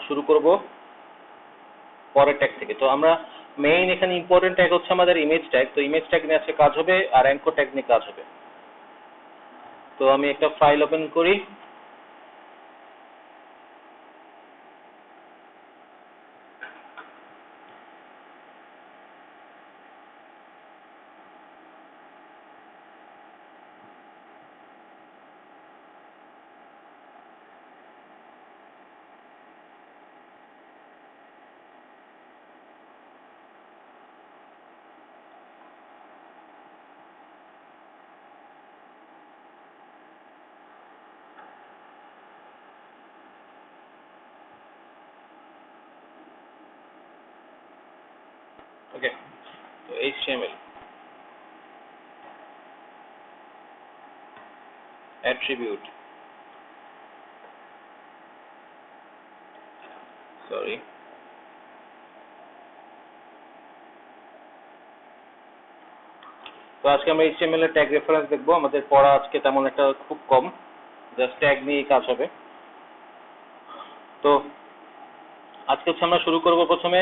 শুরু করব পরের ট্যাগ থেকে। তো আমরা মেইন এখানে ইম্পর্টেন্ট ট্যাগ হচ্ছে আমাদের ইমেজ ট্যাগ। তো ইমেজ ট্যাগ নিয়ে আজকে কাজ হবে আর অ্যাঙ্কর ট্যাগ নিয়ে কাজ হবে। তো আমি একটা ফাইল ওপেন করি। ওকে, তো HTML attribute, সরি, তো আজকে আমরা HTML এর ট্যাগ রেফারেন্স দেখবো। আমাদের পড়া আজকে তেমন একটা খুব কম, জাস্ট ট্যাগ নিয়ে কাজ হবে। তো আজকে হচ্ছে আমরা শুরু করব প্রথমে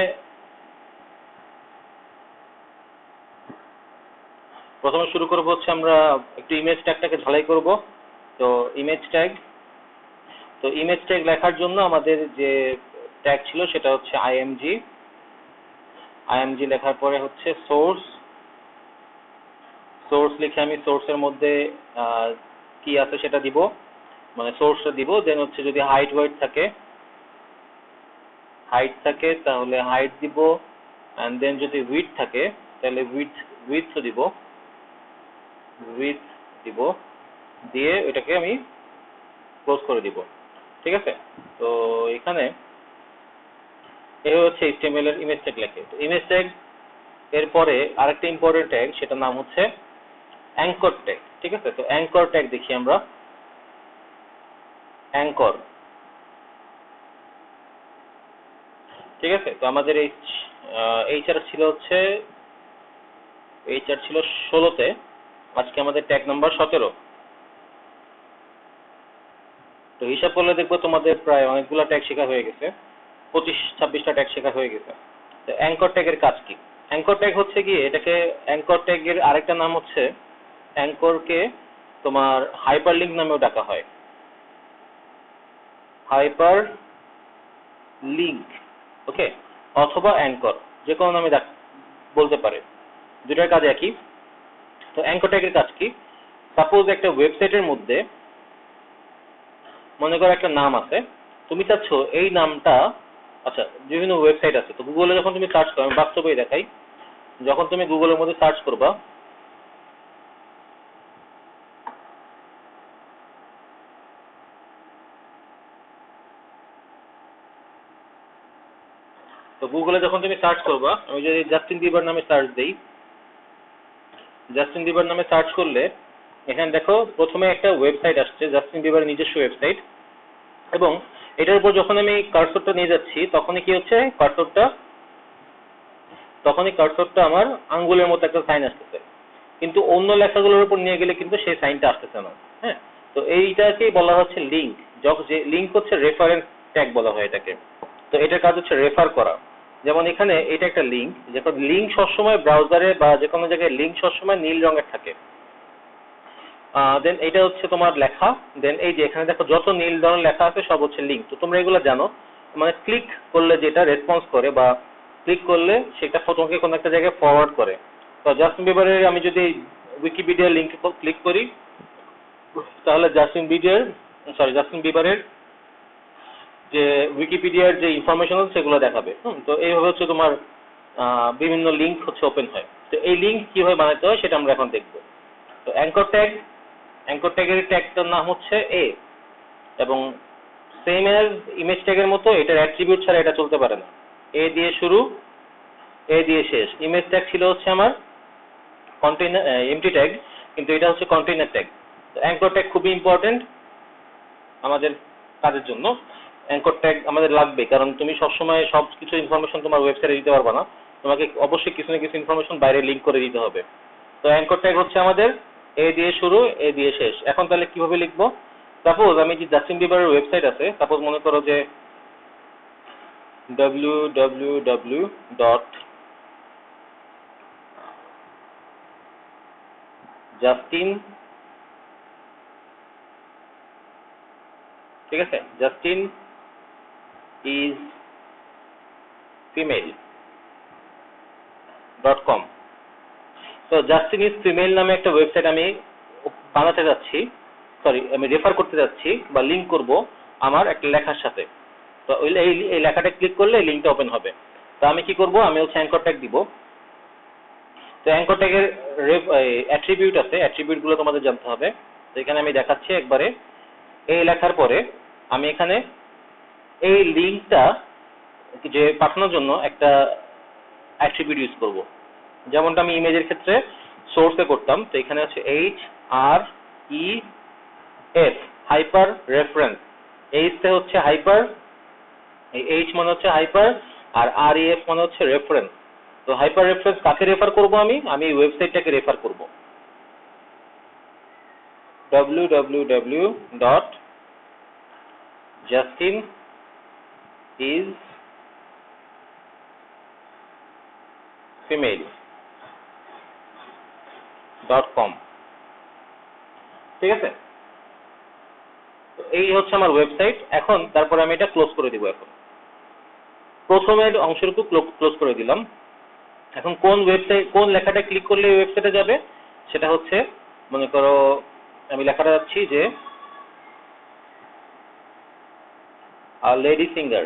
শুরু করব হচ্ছে আমরা একটু ইমেজ ট্যাগটাকে ঝালাই করব। তো ইমেজ ট্যাগ লেখার জন্য আমাদের যে ট্যাগ ছিল সেটা হচ্ছে img লেখার পরে হচ্ছে সোর্স লিখে আমি সোর্সের মধ্যে কি আছে সেটা দিব, মানে সোর্সটা দিব। দেন হচ্ছে যদি হাইট থাকে তাহলে হাইট দিব, এন্ড দেন যদি উইডথ থাকে তাহলে উইডথ দিব, দিয়ে এটাকে আমি ক্লোজ করে দিব। ঠিক আছে, তো এখানে এই হচ্ছে HTML এর ইমেজ ট্যাগ লেখে। তো ইমেজ ট্যাগ এরপরে আরেকটা ইম্পর্টেন্ট ট্যাগ, সেটার নাম হচ্ছে অ্যাঙ্কর ট্যাগ। ঠিক আছে, তো অ্যাঙ্কর ট্যাগ দেখি আমরা। অ্যাঙ্কর, ঠিক আছে, তো আমাদের এইচআর ছিল 16-তে, আজকে আমাদের ট্যাগ নাম্বার 17। তো হিসাব করলে দেখবো তোমাদের প্রায় অনেকগুলো ট্যাগ শেখা হয়ে গেছে, 25-26টা ট্যাগ শেখা হয়ে গেছে। তো অ্যাঙ্কর ট্যাগের কাজ কি? অ্যাঙ্কর ট্যাগ হচ্ছে কি, এটাকে অ্যাঙ্কর ট্যাগের আরেকটা নাম হচ্ছে, অ্যাঙ্করকে তোমার হাইপার লিঙ্ক নামেও ডাকা হয়। হাইপার লিঙ্ক, ওকে, অথবা অ্যাঙ্কর, যে কোনো নামে বলতে পারে, দুটার কাজ একই। তো অ্যাঙ্কর ট্যাগের কাজ কি? সাপোজ একটা ওয়েবসাইটের মধ্যে মনে করো একটা নাম আছে, তুমি চাচ্ছ এই নামটা, আচ্ছা বিভিন্ন ওয়েবসাইট আছে, তো গুগলে যখন তুমি সার্চ করো, আমি বাস্তবেই দেখাই, যখন তুমি গুগলের মধ্যে সার্চ করবা, তো গুগলে যখন তুমি সার্চ করবা, আমি যদি জাস্টিন বিবার নামে সার্চ দেই, জাস্টিন বিবার নামে সার্চ করলে এখানে দেখো প্রথমে একটা ওয়েবসাইট আসছে, জাস্টিন বিবারের নিজস্ব ওয়েবসাইট। এবং এটার উপর যখন আমি কার্সরটা নিয়ে যাচ্ছি, তখনই কি হচ্ছে, কার্সরটা আমার আঙ্গুলের মতো একটা সাইন আসতেছে, কিন্তু অন্য লেখাগুলোর উপর নিয়ে গেলে কিন্তু সেই সাইনটা আসতেছে না। হ্যাঁ, তো এইটাকেই বলা হচ্ছে লিঙ্ক। যে লিঙ্ক হচ্ছে রেফারেন্স ট্যাগ বলা হয় এটাকে। তো এটার কাজ হচ্ছে রেফার করা। যেমন এখানে এটা একটা লিঙ্ক, যেটা লিঙ্ক সবসময় ব্রাউজারে বা যে কোনো জায়গায় লিঙ্ক সবসময় নীল রঙের থাকে। দেন এটা হচ্ছে তোমার লেখা, দেন এই যে এখানে দেখো যত নীল রঙের লেখা আছে সব হচ্ছে লিঙ্ক। তো তোমরা এগুলো জানো, মানে ক্লিক করলে যেটা রেসপন্স করে বা ক্লিক করলে সেটা তোমাকে কোনো একটা জায়গায় ফরওয়ার্ড করে। তো জাস্টিন বিবারের আমি যদি উইকিপিডিয়া লিঙ্কে ক্লিক করি, তাহলে জাস্টিন বিবারের যে উইকিপিডিয়ার যে ইনফরমেশন সেগুলো দেখাবে। তো এইভাবে হচ্ছে তোমার বিভিন্ন লিঙ্ক হচ্ছে ওপেন হয়। তো এই লিঙ্ক কিভাবে বানাতে হয় সেটা আমরা এখন দেখবো। তো অ্যাঙ্কর ট্যাগের ট্যাগটার নাম হচ্ছে এ, এবং সেম এজ ইমেজ ট্যাগের মতো এটার অ্যাট্রিবিউট ছাড়া এটা চলতে পারে না। এ দিয়ে শুরু, এ দিয়ে শেষ। ইমেজ ট্যাগ ছিল হচ্ছে আমার কন্টেইনার এমটি ট্যাগ, কিন্তু এটা হচ্ছে কন্টেইনার ট্যাগ। তো অ্যাঙ্কর ট্যাগ খুবই ইম্পর্টেন্ট আমাদের কাজের জন্য। অ্যাঙ্কর ট্যাগ আমাদের লাগবে, কারণ তুমি সবসময় সব কিছু ইনফরমেশন তোমার ওয়েবসাইটে দিতে পারবে না, তোমাকে অবশ্যই কিছু না কিছু ইনফরমেশন বাইরে লিঙ্ক করে দিতে হবে। তো অ্যাঙ্কর ট্যাগ হচ্ছে আমাদের এ দিয়ে শুরু, এ দিয়ে শেষ। এখন তাহলে কিভাবে লিখবো? সাপোজ আমি যে জাস্টিন বিবারের ওয়েবসাইট আছে, সাপোজ মনে করো যে www ডট জাস্টিন, ঠিক আছে, জাস্টিন ইজ ফিমেল .com। তো জাস্টিন ইজ ফিমেল নামে একটা ওয়েবসাইট আমি বানাতে যাচ্ছি, সরি আমি রেফার করতে যাচ্ছি বা লিংক করব আমার একটা লেখার সাথে। তো এই লেখাটা ক্লিক করলে এই লিঙ্কটা ওপেন হবে। তো আমি কি করব, আমি হচ্ছে অ্যাঙ্কর ট্যাগ দিব। তো অ্যাঙ্কর ট্যাগের অ্যাট্রিবিউট আছে, অ্যাট্রিবিউট গুলো তোমাদের জানতে হবে। তো এখানে আমি দেখাচ্ছি একবারে, এই লেখার পরে আমি এখানে এই লিঙ্কটা যে পাঠানোর জন্য একটা অ্যাট্রিবিউট ইউজ করব, যেমনটা আমি ইমেজের ক্ষেত্রে সোর্সে করতাম। তো এখানে হচ্ছে HREF, হাইপার রেফারেন্স। এইচটা হচ্ছে হাইপার, এই এইচ মানে হচ্ছে হাইপার, আর REF মানে হচ্ছে রেফারেন্স। তো হাইপার রেফারেন্স কাকে রেফার করব, আমি ওয়েবসাইটটাকে রেফার করব, www dot Justin is female .com, ঠিক আছে। তো এই হচ্ছে আমার ওয়েবসাইট। এখন তারপরে আমি এটা ক্লোজ করে দিব। এখন প্রথমের অংশটুকু ক্লোজ করে দিলাম। এখন কোন ওয়েবসাইট, কোন লেখাটা ক্লিক করলে এই ওয়েবসাইটে যাবে, সেটা হচ্ছে মনে করো আমি লেখাটা যাচ্ছি যে লেডি সিঙ্গার।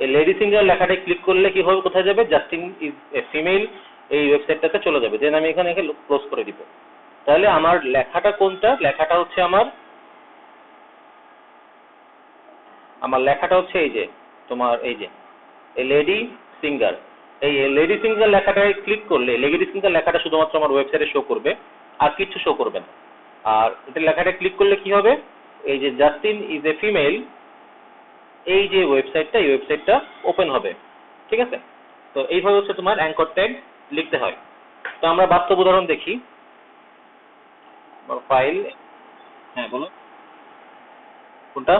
এই লেডি সিঙ্গার লেখাটা ক্লিক করলে কি হবে, কোথায় যাবে, জাস্টিন ইজ এ ফিমেল এই ওয়েবসাইটটাতে চলে যাবে। দেন আমি এখানে ক্লোজ করে দিব। তাহলে আমার লেখাটা কোনটা, লেখাটা হচ্ছে আমার লেখাটা হচ্ছে এই যে তোমার এই যে এই লেডি সিঙ্গার। এই লেডি সিঙ্গার লেখাটায় ক্লিক করলে লেডি সিঙ্গার লেখাটা শুধুমাত্র আমার ওয়েবসাইটে শো করবে, আর কিছু শো করবে না। আর এটা লেখাটা ক্লিক করলে কি হবে, এই যে জাস্টিন ইজ এ ফিমেল এই যে ওয়েবসাইটটা, এই ওয়েবসাইটটা ওপেন হবে, ঠিক আছে। তো এইভাবে হচ্ছে তোমার অ্যাঙ্কর ট্যাগ লিখতে হয়। তো আমরা বাস্তব উদাহরণ দেখি। ফাইল, হ্যাঁ বলো কোনটা।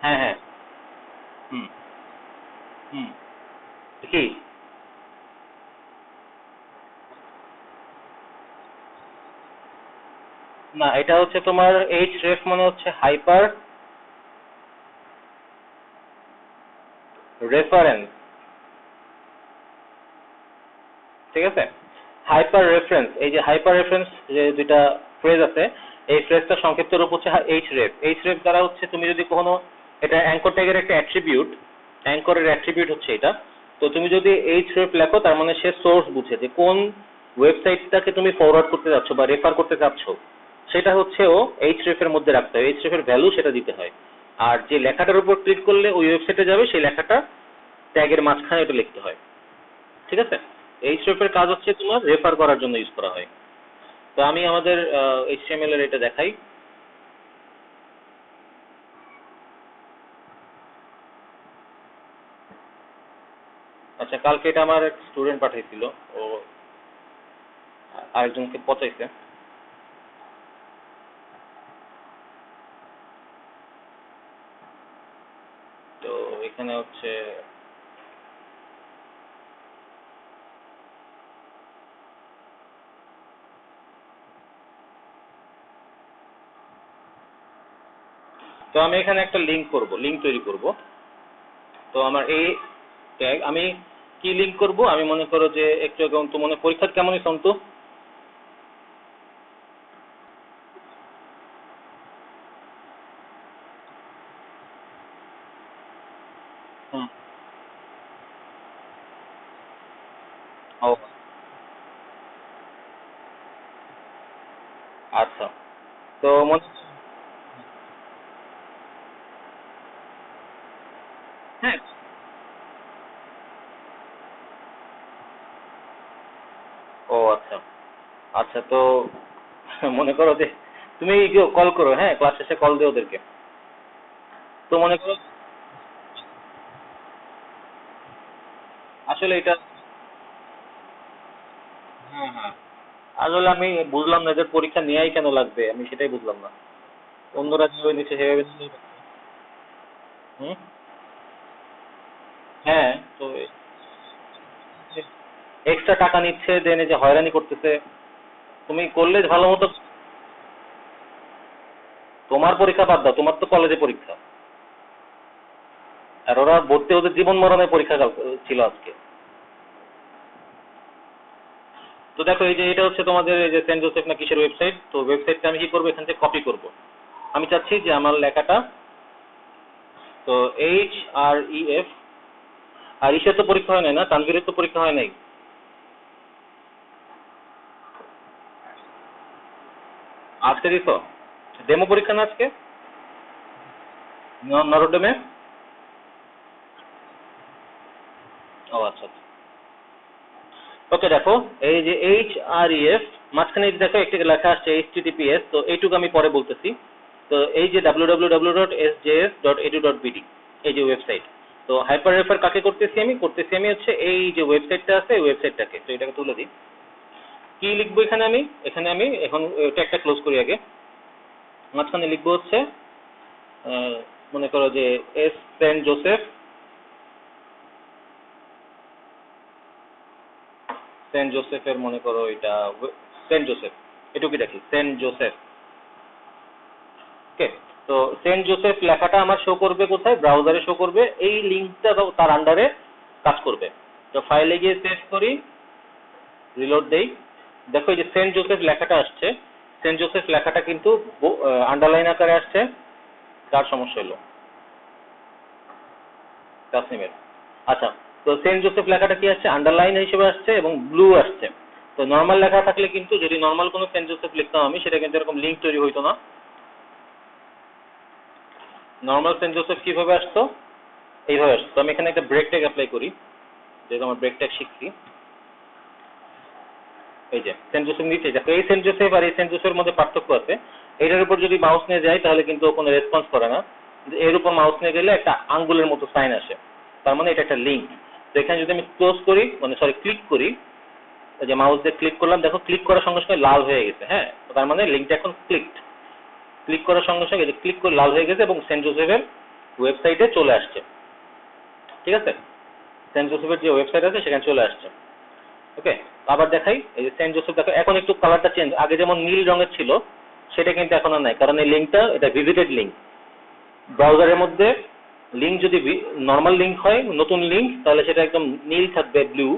হ্যাঁ হ্যাঁ, হুম হুম, কি না, এটা হচ্ছে তোমার href মানে হচ্ছে হাইপার রেফারেন্স, ঠিক আছে। হাইপার রেফারেন্স, এই যে হাইপার রেফারেন্স যে দুইটা ফ্রেজ আছে, এই ফ্রেজটা সংক্ষিপ্ত রূপ হচ্ছে href। href দ্বারা হচ্ছে তুমি যদি কখনো, এটা অ্যাঙ্কর ট্যাগের একটা অ্যাট্রিবিউট, অ্যাঙ্করের অ্যাট্রিবিউট হচ্ছে এটা। তো তুমি যদি href লেখো, তার মানে সে সোর্স বুঝে যে কোন ওয়েবসাইটটাকে তুমি ফরওয়ার্ড করতে যাচ্ছ বা রেফার করতে চাচ্ছ, সেটা হচ্ছে ও href এর মধ্যে রাখতে হয়, href এর ভ্যালু সেটা দিতে হয়। আর যে লেখাটার উপর ক্লিক করলে ওই ওয়েবসাইটে যাবে, সেই লেখাটা ট্যাগের মাঝখানে এটা লিখতে হয়, ঠিক আছে। href এর কাজ হচ্ছে তোমার রেফার করার জন্য ইউজ করা হয়। তো আমি আমাদের HTML এর এটা দেখাই। আচ্ছা, কালকে এটা আমার এক স্টুডেন্ট পাঠাইছিল, ও আরেকজনকে পচাইছে। তো এখানে হচ্ছে তো আমি এখানে একটা লিংক করব, লিংক তৈরি করব। তো আমার এই ট্যাগ আমি কি লিংক করব, আমি মনে করো যে একটু আগে তো মনে পরীক্ষা কেমন হয়েছে অন্তু। হুম, ও আচ্ছা। তো মনে, হ্যাঁ, ও আচ্ছা। আচ্ছা তো মনে করো যে তুমি কল করো, হ্যাঁ ক্লাস শেষে কল দিও ওদেরকে। তো মনে করো আসলে এটা, হ্যাঁ হ্যাঁ, আসলে আমি বুঝলাম না এদের পরীক্ষা নেওয়াই কেন লাগবে, আমি সেটাই বুঝলাম না। অন্যরা যেভাবে নিচ্ছে সেভাবে নিলেই পারতো। হুম। হ্যাঁ, তো এক্সট্রা টাকা নিচ্ছে, দেন এই যে হয়রানি করতেছে। তুমি করলে ভালো মতো। তোমার পরীক্ষা বাদ দাও, তোমার তো কলেজে পরীক্ষা, আর ওরা ভর্তি ওদের জীবন মরণের পরীক্ষা ছিল আজকে। তো দেখো এই যে এটা হচ্ছে তোমাদের এই যে সেন্ট জোসেফ না কিসের ওয়েবসাইট, তো ওয়েবসাইটটা আমি কি করবো, এখান থেকে কপি করব। আমি চাচ্ছি যে আমার লেখাটা, তো HREF, আর ইসের তো পরীক্ষা হয় নাই না, তানভীরের তো পরীক্ষা হয় নাই। আজকে দিত ডেমো পরীক্ষা না আজকে, নরডেমে। ও আচ্ছা আচ্ছা। ওকে দেখো, এই যে HREF, মাঝখানে এই যে দেখো একটা লেখা আসছে HTTPS, তো এইটুকু আমি পরে বলতেছি। তো এই যে www.sjs.edu.bd, এই যে ওয়েবসাইট, তো হাইপার রেফার কাকে করতেছি আমি হচ্ছে এই যে ওয়েবসাইটটা আছে এই ওয়েবসাইটটাকে। তো এটাকে তুলে দিই। কি লিখবো এখানে আমি এখন এটা একটা ক্লোজ করি আগে। মাঝখানে লিখবো হচ্ছে আহ, মনে করো যে সেন্ট জোসেফের মনে করো এটা সেন্ট জোসেফ, এটুকু দেখি সেন্ট জোসেফ। ওকে, তো সেন্ট জোসেফ লেখাটা আমার শো করবে কোথায়, ব্রাউজারে শো করবে, এই লিঙ্কটা তার আন্ডারে কাজ করবে। তো ফাইলে গিয়ে সেভ করি, রিলোড দেই। দেখো এই যে সেন্ট জোসেফ লেখাটা আসছে, সেন্ট জোসেফ লেখাটা কিন্তু আন্ডারলাইন আকারে আসছে। কার সমস্যা হলো? তাসনিমের। আচ্ছা, তো সেন্ট জোসেফ লেখাটা কি আসছে, আন্ডারলাইন হিসেবে আসছে এবং ব্লু আসছে। তো নর্মাল লেখা থাকলে কিন্তু, যদি নর্মাল কোনো সেন্ট জোসেফ লিখতাম আমি, সেটা কিন্তু এরকম লিঙ্ক তৈরি হইতো না। নর্মাল সেন্ট জোসেফ কিভাবে আসতো, এইভাবে আসতো। তো আমি এখানে একটা ব্রেক ট্যাগ অ্যাপ্লাই করি, যেহেতু আমার ব্রেক ট্যাগ শিখছি। এই যে সেন্ট জোসেফ নিচে দেখো, এই সেন্ট জোসেফ আর এই সেন্ট জোসেফের মধ্যে পার্থক্য আছে। এটার উপর যদি মাউস নিয়ে যাই তাহলে কিন্তু ও কোনো রেসপন্স করে না, কিন্তু এর উপর মাউস নিয়ে গেলে একটা আঙ্গুলের মতো সাইন আসে, তার মানে এটা একটা লিঙ্ক। তো এখানে যদি আমি ক্লোজ করি, মানে সরি ক্লিক করি, ওই যে মাউস দিয়ে ক্লিক করলাম, দেখো ক্লিক করার সঙ্গে সঙ্গে লাল হয়ে গেছে। হ্যাঁ, তো তার মানে লিঙ্কটা এখন ক্লিক করার সঙ্গে সঙ্গে ক্লিক করে লাল হয়ে গেছে এবং সেন্ট জোসেফের ওয়েবসাইটে চলে আসছে। ঠিক আছে, সেন্ট জোসেফের যে ওয়েবসাইট আছে সেখানে চলে আসছে। ওকে, আবার দেখাই, এই যে সেন্ট জোসেফ দেখো এখন একটু কালারটা চেঞ্জ, আগে যেমন নীল রঙের ছিল সেটা কিন্তু এখন আর নাই, কারণ এই লিঙ্কটা এটা ভিজিটেড লিঙ্ক। ব্রাউজারের মধ্যে লিঙ্ক যদি নর্মাল লিঙ্ক হয়, নতুন লিঙ্ক, তাহলে সেটা একদম নীল থাকবে, ব্লু।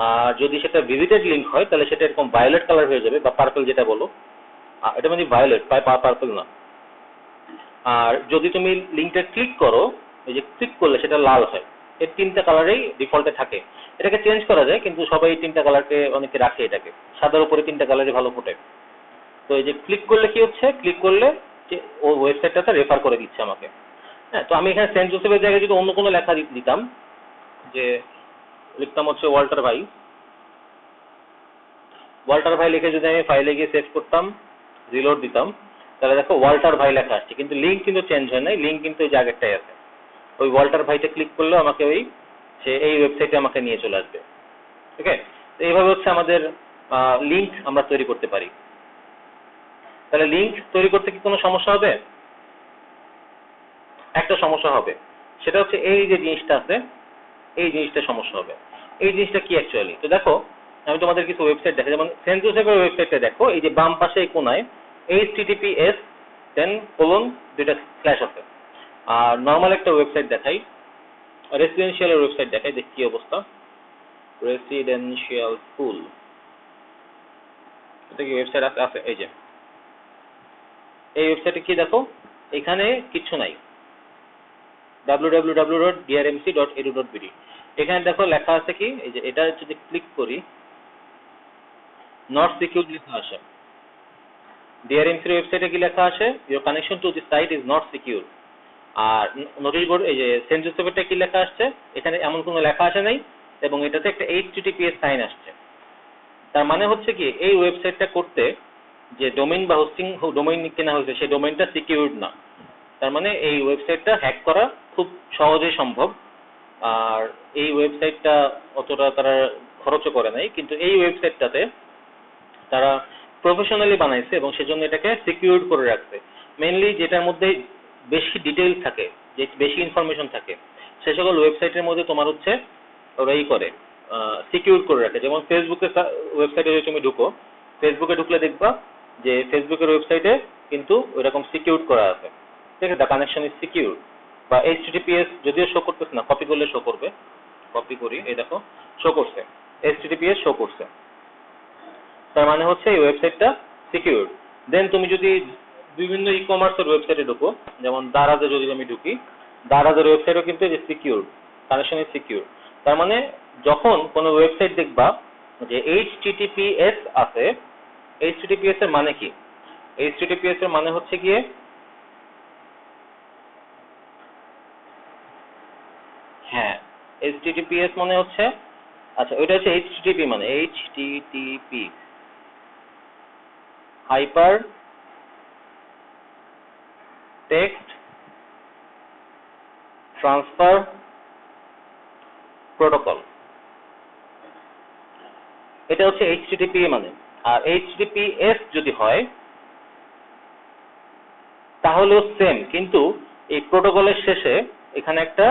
আর যদি সেটা ভিজিটেড লিঙ্ক হয় তাহলে সেটা এরকম ভায়োলেট কালার হয়ে যাবে, বা পার্পল যেটা বলো। এটা মানে ভায়োলেট, পার্পল না। আর যদি তুমি লিঙ্কটা ক্লিক করো, এই যে ক্লিক করলে সেটা লাল হয়। এই তিনটা কালারেই ডিফল্টে থাকে। এটাকে চেঞ্জ করা যায়, কিন্তু সবাই এই তিনটা কালারকে অনেকে রাখে, এটাকে সাদার উপরে তিনটা কালারই ভালো ফোটে। তো এই যে ক্লিক করলে কি হচ্ছে, ক্লিক করলে যে ও ওয়েবসাইটটাতে রেফার করে দিচ্ছে আমাকে। হ্যাঁ, তো আমি এখানে সেন্ট জোসেফের জায়গায় যদি অন্য কোনো লেখা দিতাম, যে লিখতাম হচ্ছে ওয়াল্টার ভাই লিখে যদি আমি ফাইলে গিয়ে সেভ করতাম, রিলোড দিতাম, তাহলে দেখো ওয়াল্টার ভাই লেখা আসছে, কিন্তু লিঙ্ক কিন্তু চেঞ্জ হয় নাই, লিঙ্ক কিন্তু ওই জায়গাটাই আছে। ওই ওয়াল্টার ভাইটা ক্লিক করলেও আমাকে ওই সে এই ওয়েবসাইটে আমাকে নিয়ে চলে আসবে। ওকে, তো এইভাবে হচ্ছে আমাদের লিঙ্ক আমরা তৈরি করতে পারি। তাহলে লিঙ্ক তৈরি করতে কি কোনো সমস্যা হবে? একটা সমস্যা হবে, সেটা হচ্ছে এই যে জিনিসটা আছে, এই জিনিসটা সমস্যা হবে। এই জিনিসটা কি অ্যাকচুয়ালি, তো দেখো আমি তোমাদের কিছু ওয়েবসাইট দেখাই, যেমন সেন্ট জোসেফের ওয়েবসাইটটা দেখো, এই যে বাম পাশে এই কোনায় HTTPS দেন দুইটা স্ল্যাশ আছে। আর নর্মাল একটা ওয়েবসাইট দেখাই, রেসিডেন্সিয়ালের ওয়েবসাইট দেখাই, দেখ কি অবস্থা। রেসিডেন্সিয়াল স্কুল, এটা কি ওয়েবসাইট আছে? আছে, এই যে এই ওয়েবসাইটে কি দেখো, এখানে কিচ্ছু নাই, www.drmc.edu.bd। এখানে দেখো লেখা আছে কি, এই যে এটা যদি ক্লিক করি, নট সিকিউর লেখা আসে। ডিআরএমসি এর ওয়েবসাইটে কি লেখা আসে, your connection to this site is not secure. আর নোটিশ বোর্ড, এই যে সেন্ট জোসেফেরটা কি লেখা আসছে, এখানে এমন কোনো লেখা আসে নাই, এবং এটাতে একটা HTTPS সাইন আসছে। তার মানে হচ্ছে কি, এই ওয়েবসাইটটা করতে যে ডোমেইন বা হোস্টিং ডোমেইন কেনা হয়েছে, সেই ডোমেইনটা সিকিউরড না। তার মানে এই ওয়েবসাইটটা হ্যাক করা খুব সহজেই সম্ভব। আর এই ওয়েবসাইটটা অতটা তারা খরচও করে নাই, কিন্তু এই ওয়েবসাইটটাতে তারা প্রফেশনালি বানাইছে এবং সেজন্য এটাকে সিকিউরড করে রাখছে। মেইনলি যেটার মধ্যে বেশি ডিটেইলস থাকে, যে বেশি ইনফরমেশন থাকে, সে সকল ওয়েবসাইটের মধ্যে তোমার হচ্ছে ওরা করে সিকিউর করে রাখে। যেমন ফেসবুকের ওয়েবসাইটে যদি তুমি ঢুকো, ফেসবুকে ঢুকলে দেখবা যে ফেসবুকের ওয়েবসাইটে কিন্তু ওইরকম সিকিউর করা আছে, ঠিক আছে, দ্য কানেকশন ইজ সিকিউর। বা HTTPS যদিও শো করতেছে না, কপি করলে শো করবে, কপি করি, এই দেখো শো করছে, HTTPS শো করছে, তার মানে হচ্ছে এই ওয়েবসাইটটা সিকিউর। দেন তুমি যদি বিভিন্ন ই কমার্সের ওয়েবসাইটে ঢুকো, যেমন দারাজে যদি আমি ঢুকি, দারাজের ওয়েবসাইটও কিন্তু সিকিউর, কানেকশন ইজ সিকিউর। তার মানে যখন কোনো ওয়েবসাইট দেখবা যে HTTPS আছে, HTTPS এর মানে কি? HTTPS এর মানে হচ্ছে গিয়ে হ্যাঁ, HTTPS মানে হচ্ছে, আচ্ছা ওইটা হচ্ছে HTTP, মানে HTTP hyper text transfer protocol, এটা হচ্ছে HTTP মানে। আর HTTPS যদি হয় তাহলেও সেম, কিন্তু এই প্রোটোকলের শেষে এখানে একটা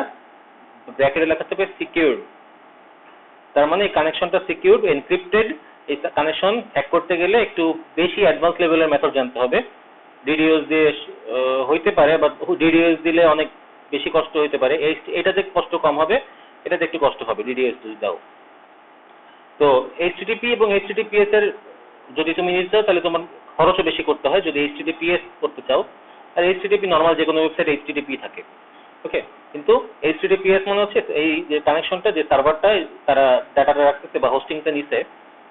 ব্র্যাকেটে লেখা থাকবে সিকিউরড। তার মানে এই কানেকশনটা সিকিউরড, এনক্রিপ্টেড। এই কানেকশন হ্যাক করতে গেলে একটু বেশি অ্যাডভান্স লেভেলের মেথড জানতে হবে। DDoS দিয়ে হইতে পারে, বা DDoS দিলে অনেক বেশি কষ্ট হইতে পারে। এটাতে কষ্ট কম হবে, এটাতে একটু কষ্ট হবে DDoS যদি দাও। তো HTTP এবং HTTPS এর যদি তুমি নিতে চাও তাহলে তোমার খরচও বেশি করতে হয় যদি HTTPS করতে চাও। আর HTTP নর্মাল যে কোনো ওয়েবসাইট HTTP থাকে, ওকে। কিন্তু HTTPS মানে হচ্ছে এই যে কানেকশনটা, যে সার্ভারটা তারা ডাটাটা রাখতেছে বা হোস্টিংটা নিছে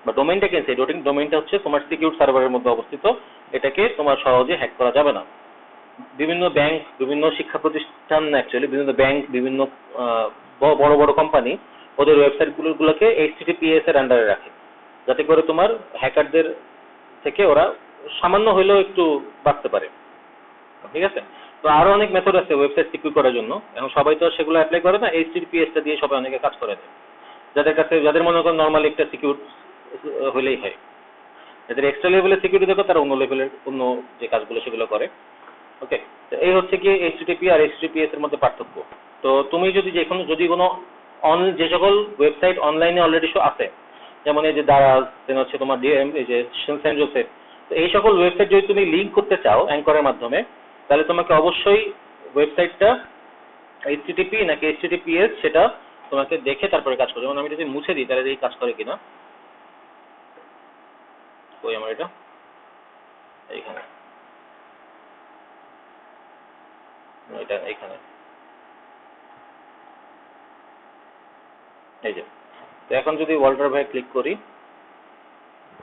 বা ডোমেইনটা কিনছে, ডোমেইনটা হচ্ছে তোমার সিকিউর সার্ভারের মধ্যে অবস্থিত, এটাকে তোমার সহজে হ্যাক করা যাবে না। বিভিন্ন ব্যাংক, বিভিন্ন শিক্ষা প্রতিষ্ঠান, অ্যাকচুয়ালি বিভিন্ন ব্যাংক, বিভিন্ন বড় বড় কোম্পানি ওদের ওয়েবসাইট গুলোকে HTTPS এর আন্ডারে রাখে, যাতে করে তোমার হ্যাকারদের থেকে ওরা সামান্য হইলেও একটু বাঁচতে পারে, ঠিক আছে। তো আরো অনেক মেথড আছে ওয়েবসাইট সিকিউর করার জন্য, এখন সবাই তো সেগুলো অ্যাপ্লাই করে না। HTTPS টা দিয়ে সবাই অনেকে কাজ করে দেয়, যাদের মনে করেন নর্মালি একটা সিকিউর হইলেই হয়। যাদের এক্সট্রা লেভেলের সিকিউরিটি দরকার তারা অন্য লেভেলের অন্য যে কাজগুলো সেগুলো করে, ওকে। তো এই হচ্ছে কি HTTP আর HTTPS এর মধ্যে পার্থক্য। তো তুমি যদি যদি কোনো যে সকল ওয়েবসাইট অনলাইনে অলরেডি আছে, যেমন এই যে দারাজ, দেন হচ্ছে তোমার ডিএম, এই যে সেন্ট জোসেফ, তো এই সকল ওয়েবসাইট যদি তুমি লিংক করতে চাও অ্যাঙ্করের মাধ্যমে, তাহলে তোমাকে অবশ্যই ওয়েবসাইটটা HTTP নাকি HTTPS সেটা তোমাকে দেখে তারপরে কাজ করবে। যেমন আমি যদি মুছে দিই তাহলে এই কাজ করে কিনা, ওই আমার এটা এইখানে, এটা এইখানে, এই যে। তো এখন যদি ওয়াল্টার ভাই ক্লিক করি,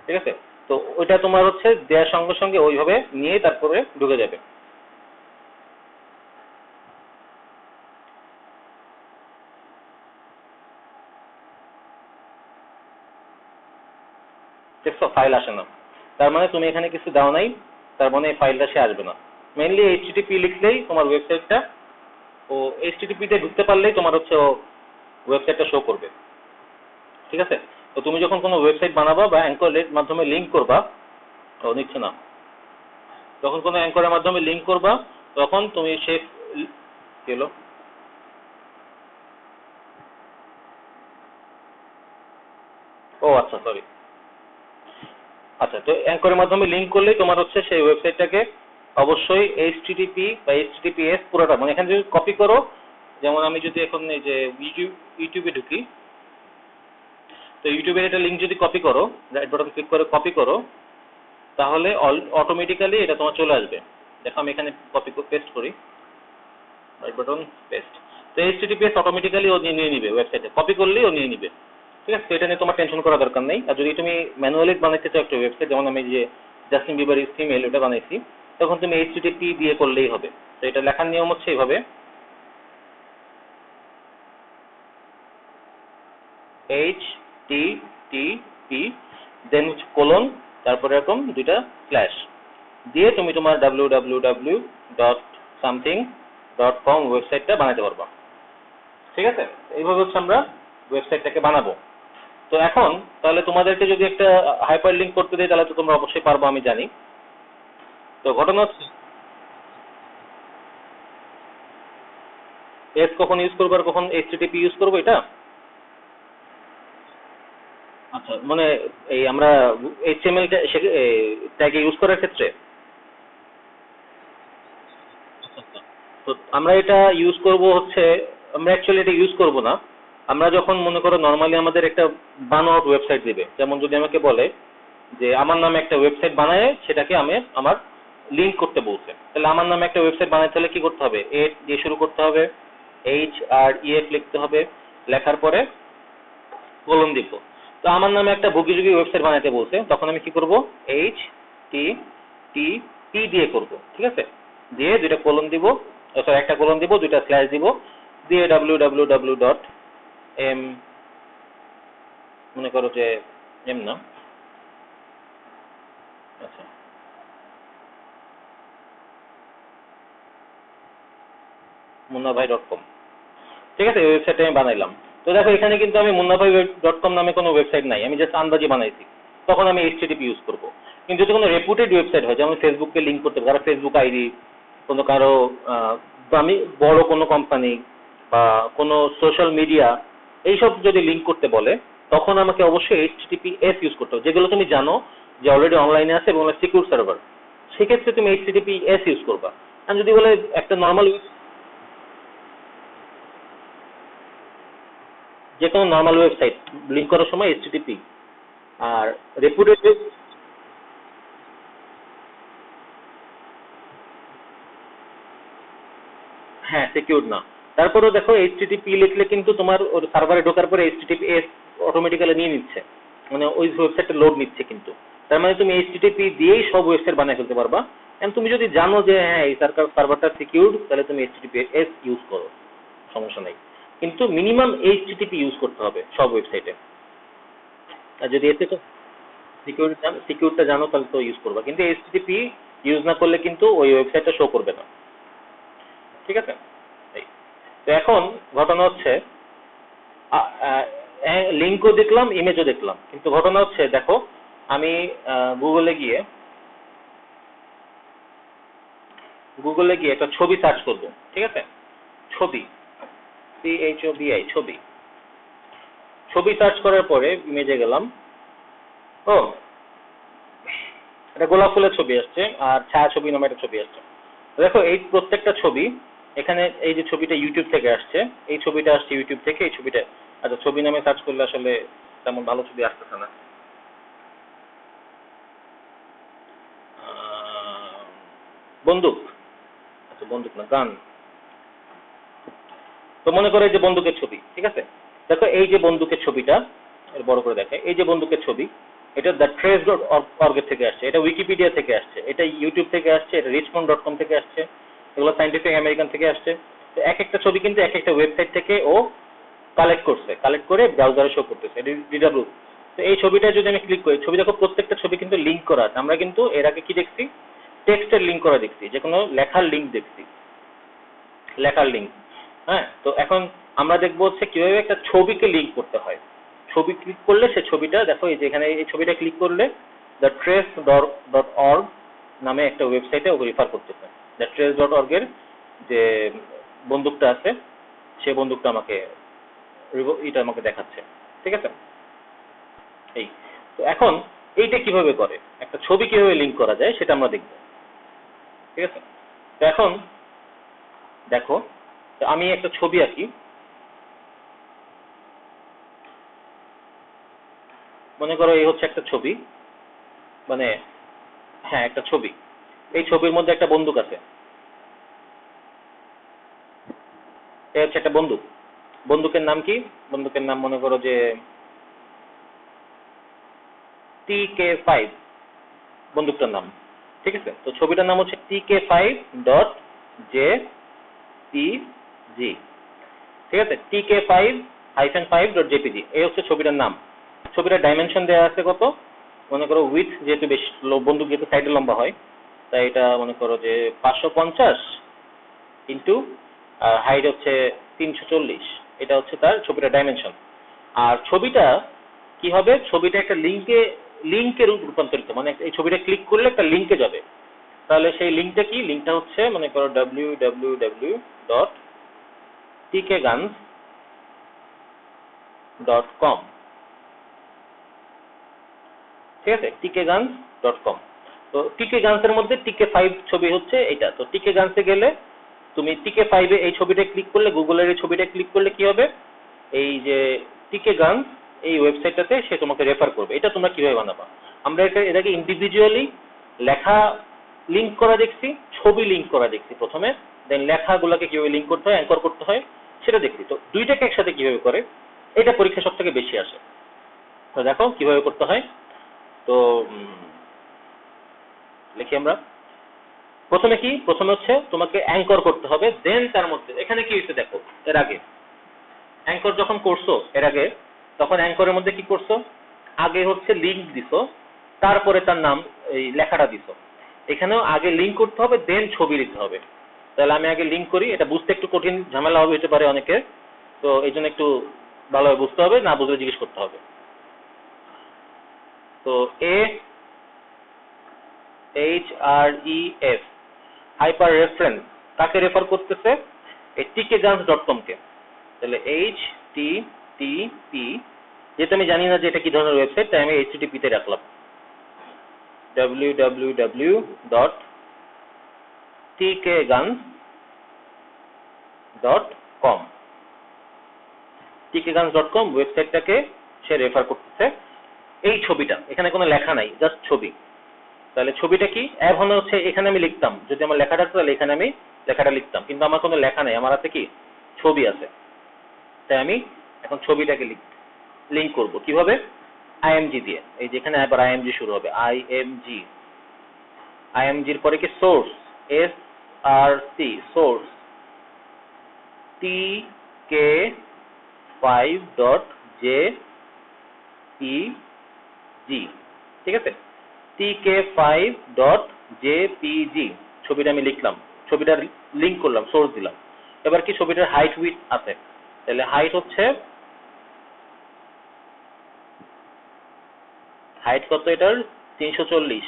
ঠিক আছে, তো ওইটা তোমার হচ্ছে দেওয়ার সঙ্গে সঙ্গে ওইভাবে নিয়ে তারপরে ঢুকে যাবে। দেখছো ফাইল আসে না, তার মানে তুমি এখানে কিছু দাও নাই, তার মানে ফাইলটা সে আসবে না। মেইনলি HTTP লিখলেই তোমার ওয়েবসাইটটা, ও HTTP তে ঢুকতে পারলেই তোমার হচ্ছে ওয়েবসাইটটা শো করবে, ঠিক আছে। তো তুমি যখন কোনো ওয়েবসাইট বানাবা বা অ্যাঙ্করের মাধ্যমে লিংক করবা, ও নিচ্ছে না, যখন কোনো অ্যাঙ্করের মাধ্যমে লিংক করবা তখন তুমি সে কি হলো, ও আচ্ছা সরি, আচ্ছা। তো অ্যাঙ্করের মাধ্যমে লিংক করলেই তোমার হচ্ছে সেই ওয়েবসাইটটাকে অবশ্যই HTTP বা HTTPS পুরোটা, মানে এখানে যদি কপি করো, যেমন আমি যদি এখন এই যে ইউটিউবে ঢুকি, তো ইউটিউবের একটা লিংক যদি কপি করো, রাইট বাটন ক্লিক করে কপি করো, তাহলে অটোমেটিক্যালি এটা তোমার চলে আসবে। দেখো আমি এখানে কপি পেস্ট করি, রাইট বাটন পেস্ট, তো HTTPS অটোমেটিক্যালি ও নিয়ে নিবে ওয়েবসাইটে, কপি করলেই ও নিয়ে নিবে, ঠিক আছে। তো এটা নিয়ে তোমার টেনশন করা দরকার নেই। আর যদি তুমি ম্যানুয়ালি বানাইতে চাও একটা ওয়েবসাইট, যেমন আমি যে জাস্টিন বিবার ইজ ফিমেল ওটা বানাইছি, তখন তুমি HTTP দিয়ে করলেই হবে। তো এটা লেখার নিয়ম হচ্ছে এইভাবে, HTTP দেন কোলন, তারপরে এরকম দুইটা স্ল্যাশ দিয়ে তুমি তোমার www.something.com ওয়েবসাইটটা বানাতে পারবা, ঠিক আছে। এইভাবে হচ্ছে আমরা ওয়েবসাইটটাকে বানাবো। তো এখন তাহলে তোমাদেরকে যদি একটা হাইপার লিঙ্ক করতে দেই তাহলে তো তোমরা অবশ্যই পারবো, আমি জানি। তো ঘটনা হচ্ছে এস কখন ইউজ করবো আর কখন এইচটিটিপি ইউজ করবো এটা। আচ্ছা, মানে এই আমরা এইচটিএমএল ট্যাগ ইউজ করার ক্ষেত্রে। তো আমরা এটা ইউজ করব হচ্ছে, আমরা অ্যাকচুয়ালি এটা ইউজ করব না। আমরা যখন মনে করো নর্মালি আমাদের একটা বানোয়াট ওয়েবসাইট দিবে, যেমন যদি আমাকে বলে যে আমার নামে একটা ওয়েবসাইট বানায় সেটাকে আমি আমার লিংক করতে বলছে, তাহলে আমার নামে একটা ওয়েবসাইট বানাতে হলে কি করতে হবে? এ দিয়ে শুরু করতে হবে, HREF লিখতে হবে, লেখার পরে কোলন দিব। তো আমার নামে একটা ভুগিযুগি ওয়েবসাইট বানাতে বলছে, তখন আমি কি করব? HTTP দিয়ে করব, ঠিক আছে? দিয়ে দুইটা কোলন দিব, সরি একটা কোলন দিব, দুইটা স্ল্যাশ দিব, দিয়ে www ডট এম, মনে করো যে এম না, আচ্ছা munnabhai.com, ঠিক আছে? এই ওয়েবসাইটটা আমি বানাইলাম। তো দেখো এখানে কিন্তু আমি munnabhai.com নামে কোনো ওয়েবসাইট নাই, আমি জাস্ট আন্দাজি বানাইছি। তখন আমি HTTP ইউজ করব। কিন্তু যদি কোনো রেপুটেড ওয়েবসাইট হয়, যেমন ফেসবুককে লিঙ্ক করতে হবে, কারো ফেসবুক আইডি, কোনো কারো দামি বড় কোনো কোম্পানি বা কোনো সোশ্যাল মিডিয়া, এইসব যদি লিঙ্ক করতে বলে, তখন আমাকে অবশ্যই HTTPS ইউজ করতে হবে, যেগুলো তুমি জানো যে অলরেডি অনলাইনে আছে এবং সিকিউর সার্ভার। সেক্ষেত্রে তুমি HTTPS ইউজ করবা। আর যদি বলে একটা নর্মাল, যে কোনো নর্মাল ওয়েবসাইট লিঙ্ক করার সময় HTTP। আর রেপুটেড, হ্যাঁ সিকিউর না। তারপরেও দেখো HTTP লিখলে কিন্তু তোমার ওর সার্ভারে ঢোকার পরে HTTPS অটোমেটিক্যালি নিয়ে নিচ্ছে, মানে ওই ওয়েবসাইটটা লোড নিচ্ছে কিন্তু। তার মানে তুমি HTTP দিয়েই সব ওয়েবসাইট বানিয়ে ফেলতে পারবা। এন্ড তুমি যদি জানো যে হ্যাঁ এই সার্ভারটা সিকিউরড, তাহলে তুমি HTTPS ইউজ করো, সমস্যা নেই। কিন্তু মিনিমাম HTTP ইউজ করতে হবে সব ওয়েবসাইটে। আর যদি এতে সিকিউরটা জানো তাহলে তো ইউজ করবা, কিন্তু HTTP ইউজ না করলে কিন্তু ওই ওয়েবসাইটটা শো করবে না, ঠিক আছে? এই। তো এখন ঘটনা হচ্ছে লিঙ্কও দেখলাম, ইমেজও দেখলাম, কিন্তু ঘটনা হচ্ছে দেখো আমি গুগলে গিয়ে একটা ছবি সার্চ করব, ঠিক আছে? ছবি, CHOBI, ছবি। ছবি সার্চ করার পরে ইমেজে গেলাম, ও একটা গোলাপ ফুলের ছবি আসছে আর ছায়া ছবি নামে একটা ছবি আসছে। দেখো এই প্রত্যেকটা ছবি, এখানে এই যে ছবিটা ইউটিউব থেকে আসছে, এই ছবিটা আসছে ইউটিউব থেকে, এই ছবিটা, আচ্ছা ছবি নামে সার্চ করলে আসলে তেমন ভালো ছবি আসতেছে না। বন্দুক, আচ্ছা বন্দুক না, গান। তো মনে করো এই যে বন্দুকের ছবি, ঠিক আছে? দেখো এই যে বন্দুকের ছবিটা, বড় করে দেখে, এই যে বন্দুকের ছবি, এটা দ্য ট্রেস ডট অর্গ থেকে আসছে, এটা উইকিপিডিয়া থেকে আসছে, এটা ইউটিউব থেকে আসছে, এটা richmond.com থেকে আসছে, এগুলো সাইন্টিফিক আমেরিকান থেকে আসছে। তো এক একটা ছবি কিন্তু এক একটা ওয়েবসাইট থেকে ও কালেক্ট করছে, কালেক্ট করে ব্রাউজারে শো করতেছে, এটা DW। তো এই ছবিটা যদি আমি ক্লিক করি, ছবি দেখো প্রত্যেকটা ছবি কিন্তু লিঙ্ক করা আছে। আমরা কিন্তু এর আগে কি দেখছি? টেক্সটের লিঙ্ক করা দেখছি, যে কোনো লেখার লিঙ্ক দেখছি, লেখার লিঙ্ক। হ্যাঁ, তো এখন আমরা দেখবো হচ্ছে কিভাবে একটা ছবিকে লিঙ্ক করতে হয়। ছবি ক্লিক করলে সে ছবিটা দেখো, এই যে এখানে এই ছবিটা ক্লিক করলে দ্য ট্রেস ডট অর্গ নামে একটা ওয়েবসাইটে ও রেফার করতেছে। দ্য ট্রেস ডট অর্গ এর যে বন্দুকটা আছে, সে বন্দুকটা আমাকে এটা আমাকে দেখাচ্ছে, ঠিক আছে? এই। তো এখন এইটা কিভাবে করে, একটা ছবি কিভাবে লিঙ্ক করা যায় সেটা আমরা দেখবো, ঠিক আছে? তো এখন দেখো, তো আমি একটা ছবি আঁকি, মনে করো এই হচ্ছে একটা ছবি, মানে হ্যাঁ একটা ছবি, এই ছবির মধ্যে একটা বন্দুক আছে, এই হচ্ছে একটা বন্দুক। বন্দুকের নাম কি? বন্দুকের নাম মনে করো যে TK5, বন্দুকটার নাম, ঠিক আছে? তো ছবিটার নাম হচ্ছে TK5.jpg, ঠিক আছে? TK5-5.jpg, এই হচ্ছে ছবিটার নাম। ছবিটার ডাইমেনশন দেওয়া আছে কত? মনে করো উইথ যেহেতু বেশ, বন্দুক যেহেতু সাইডে লম্বা হয়, তাই এটা মনে করো যে 550 ইন্টু হাইট হচ্ছে 340, এটা হচ্ছে তার ছবিটার ডাইমেনশন। আর ছবিটা কি হবে, ছবিটা একটা লিংকে রূপান্তরিত, মানে এই ছবিটা ক্লিক করলে একটা লিংকে যাবে। তাহলে সেই লিংকটা কি, লিংকটা হচ্ছে মনে করো www.tkguns.com, ঠিক আছে, tkguns.com। তো টিকে গানসের মধ্যে TK5 ছবি হচ্ছে এটা। তো টিকে গানসে গেলে তুমি TK5 এই ছবিটা ক্লিক করলে, গুগলের এই ছবিটা ক্লিক করলে কি হবে, এই যে টিকে গানস এই ওয়েবসাইটটাতে সে তোমাকে রেফার করবে। এটা তোমরা কিভাবে বানাবা, আমরা এটাকে ইন্ডিভিজুয়ালি লেখা লিংক করা দেখছি, ছবি লিংক করা দেখছি প্রথমে, দেন লেখাগুলোকে কিভাবে লিংক করতে হয়, অ্যাঙ্কর করতে হয় সেটা দেখছি। তো দুইটাকে একসাথে কিভাবে করে, এটা পরীক্ষা সব থেকে বেশি আসে। তো দেখো কিভাবে করতে হয়। তো লিখি আমরা। প্রথমে হচ্ছে তোমাকে অ্যাঙ্কর করতে হবে, দেন তার মধ্যে এখানে কি হচ্ছে দেখো, এর আগে অ্যাঙ্কর যখন করছো এর আগে, তখন অ্যাঙ্করের মধ্যে কি করছো, আগে হচ্ছে লিংক দিছো, তারপরে তার নাম এই লেখাটা দিছো। এখানেও আগে লিংক করতে হবে, দেন ছবি দিতে হবে। তাহলে আমি আগে লিংক করি, এটা বুঝতে একটু কঠিন ঝামেলা হবে হতে পারে অনেকের, তো এই জন্য একটু ভালোভাবে বুঝতে হবে, না বুঝলে জিজ্ঞেস করতে হবে। তো HREF হাইপার রেফারেন্স কাকে রেফার করতেছে, এই tkguns.com কে। তাহলে HTTP, যেহেতু আমি জানি না যে এটা কি ধরনের ওয়েবসাইট, তাই আমি HTTP তে রাখলাম, www.tkguns.com। tkguns.com ওয়েবসাইটটাকে সে রেফার করতেছে। এই ছবিটা, এখানে কোনো লেখা নাই, জাস্ট ছবি। তাহলে ছবিটা কি, এখন হচ্ছে এখানে আমি লিখতাম, যদি আমার লেখাটা থাকতো তাহলে এখানে আমি লেখাটা লিখতাম, কিন্তু আমার কোনো লেখা নাই, আমার হাতে কি ছবি আছে। তাই আমি এখন ছবিটাকে লিংক করব কিভাবে, IMG দিয়ে। এই যেখানে আবার IMG শুরু হবে, IMG এর পরে কি সোর্স, SRC সোর্স, TK5.jpg, ঠিক আছে, TK5.jpg ছবিটা আমি লিখলাম, ছবিটার লিংক করলাম, সোর্স দিলাম। এবার কি ছবিটার হাইট উইথ আছে, তাহলে হাইট হচ্ছে, হাইট কত এটার 340।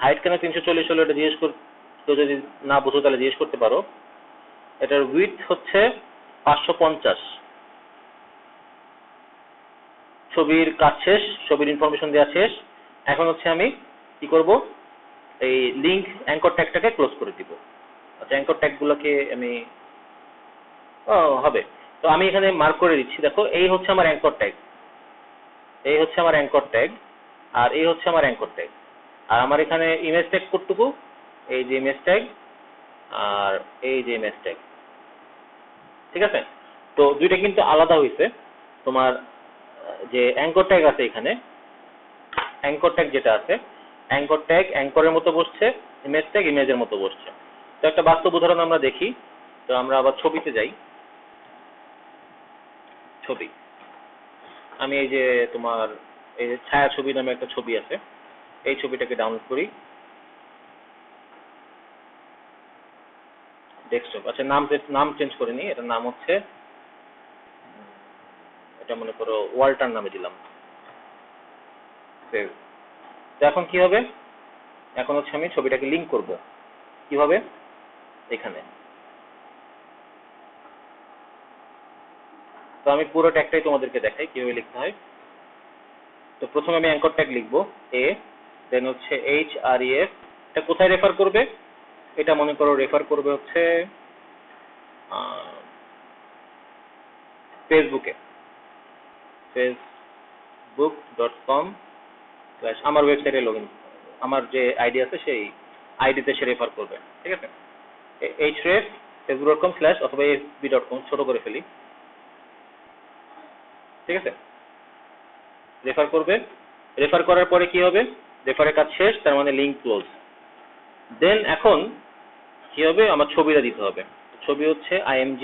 হাইট কেন 340 হলো এটা জিজ্ঞেস কেউ যদি না বুঝো তাহলে জিজ্ঞেস করতে পারো। এটার উইথ হচ্ছে 550। ছবির কাজ শেষ, ছবির ইনফরমেশন দেওয়া শেষ। এখন হচ্ছে আমি কি করব, এই লিংক অ্যাঙ্কর ট্যাগটাকে ক্লোজ করে দিব। আচ্ছা, অ্যাঙ্কর ট্যাগগুলোকে আমি হবে, তো আমি এখানে মার্ক করে দিচ্ছি। দেখো এই হচ্ছে আমার অ্যাঙ্কর ট্যাগ, এই হচ্ছে আমার অ্যাঙ্কর ট্যাগ, আর এই হচ্ছে আমার অ্যাঙ্কর ট্যাগ। আর আমার এখানে ইমেজ ট্যাগ কতটুকু, এই যে ইমেজ ট্যাগ আর এই যে ইমেজ ট্যাগ, ঠিক আছে। তো দুইটা কিন্তু আলাদা হয়েছে। তোমার যে অ্যাঙ্কর ট্যাগ আছে এখানে, অ্যাঙ্কর ট্যাগ যেটা আছে, অ্যাঙ্কর ট্যাগ অ্যাঙ্করের মতো বসছে, ইমেজ ট্যাগ ইমেজের মতো বসছে। তো একটা বাস্তব উদাহরণ আমরা দেখি। তো আমরা আবার ছবিতে যাই, ছবি। আমি এই যে তোমার এই যে ছায়া ছবি নামে একটা ছবি আছে, এই ছবিটাকে ডাউনলোড করি ডেস্কটপ। আচ্ছা, নাম চেঞ্জ করে নিই, এটার নাম হচ্ছে, এটা মনে করো ওয়াল্টার নামে দিলাম, সেভ। তো এখন কি হবে, এখন হচ্ছে আমি ছবিটাকে লিংক করব কিভাবে, এখানে। তো আমি পুরো ট্যাগটাই তোমাদেরকে দেখাই কিভাবে লিখতে হয়। তো প্রথমে আমি অ্যাঙ্কর ট্যাগ লিখবো দেন হচ্ছে HREF। এটা কোথায় রেফার করবে, এটা মনে করো রেফার করবে হচ্ছে ফেসবুকে, facebook.com/ আমার ওয়েবসাইটে লগ ইন, আমার যে আইডি আছে সেই আইডিতে সে রেফার করবে, ঠিক আছে। href facebook.com/ অথবা fb.com, ছোট করে ফেলি, ঠিক আছে। রেফার করবে, রেফার করার পরে কি হবে, রেফারের কাজ শেষ, তার মানে লিংক ক্লোজ। দেন এখন কি হবে, আমার ছবিটা দিতে হবে। ছবি হচ্ছে IMG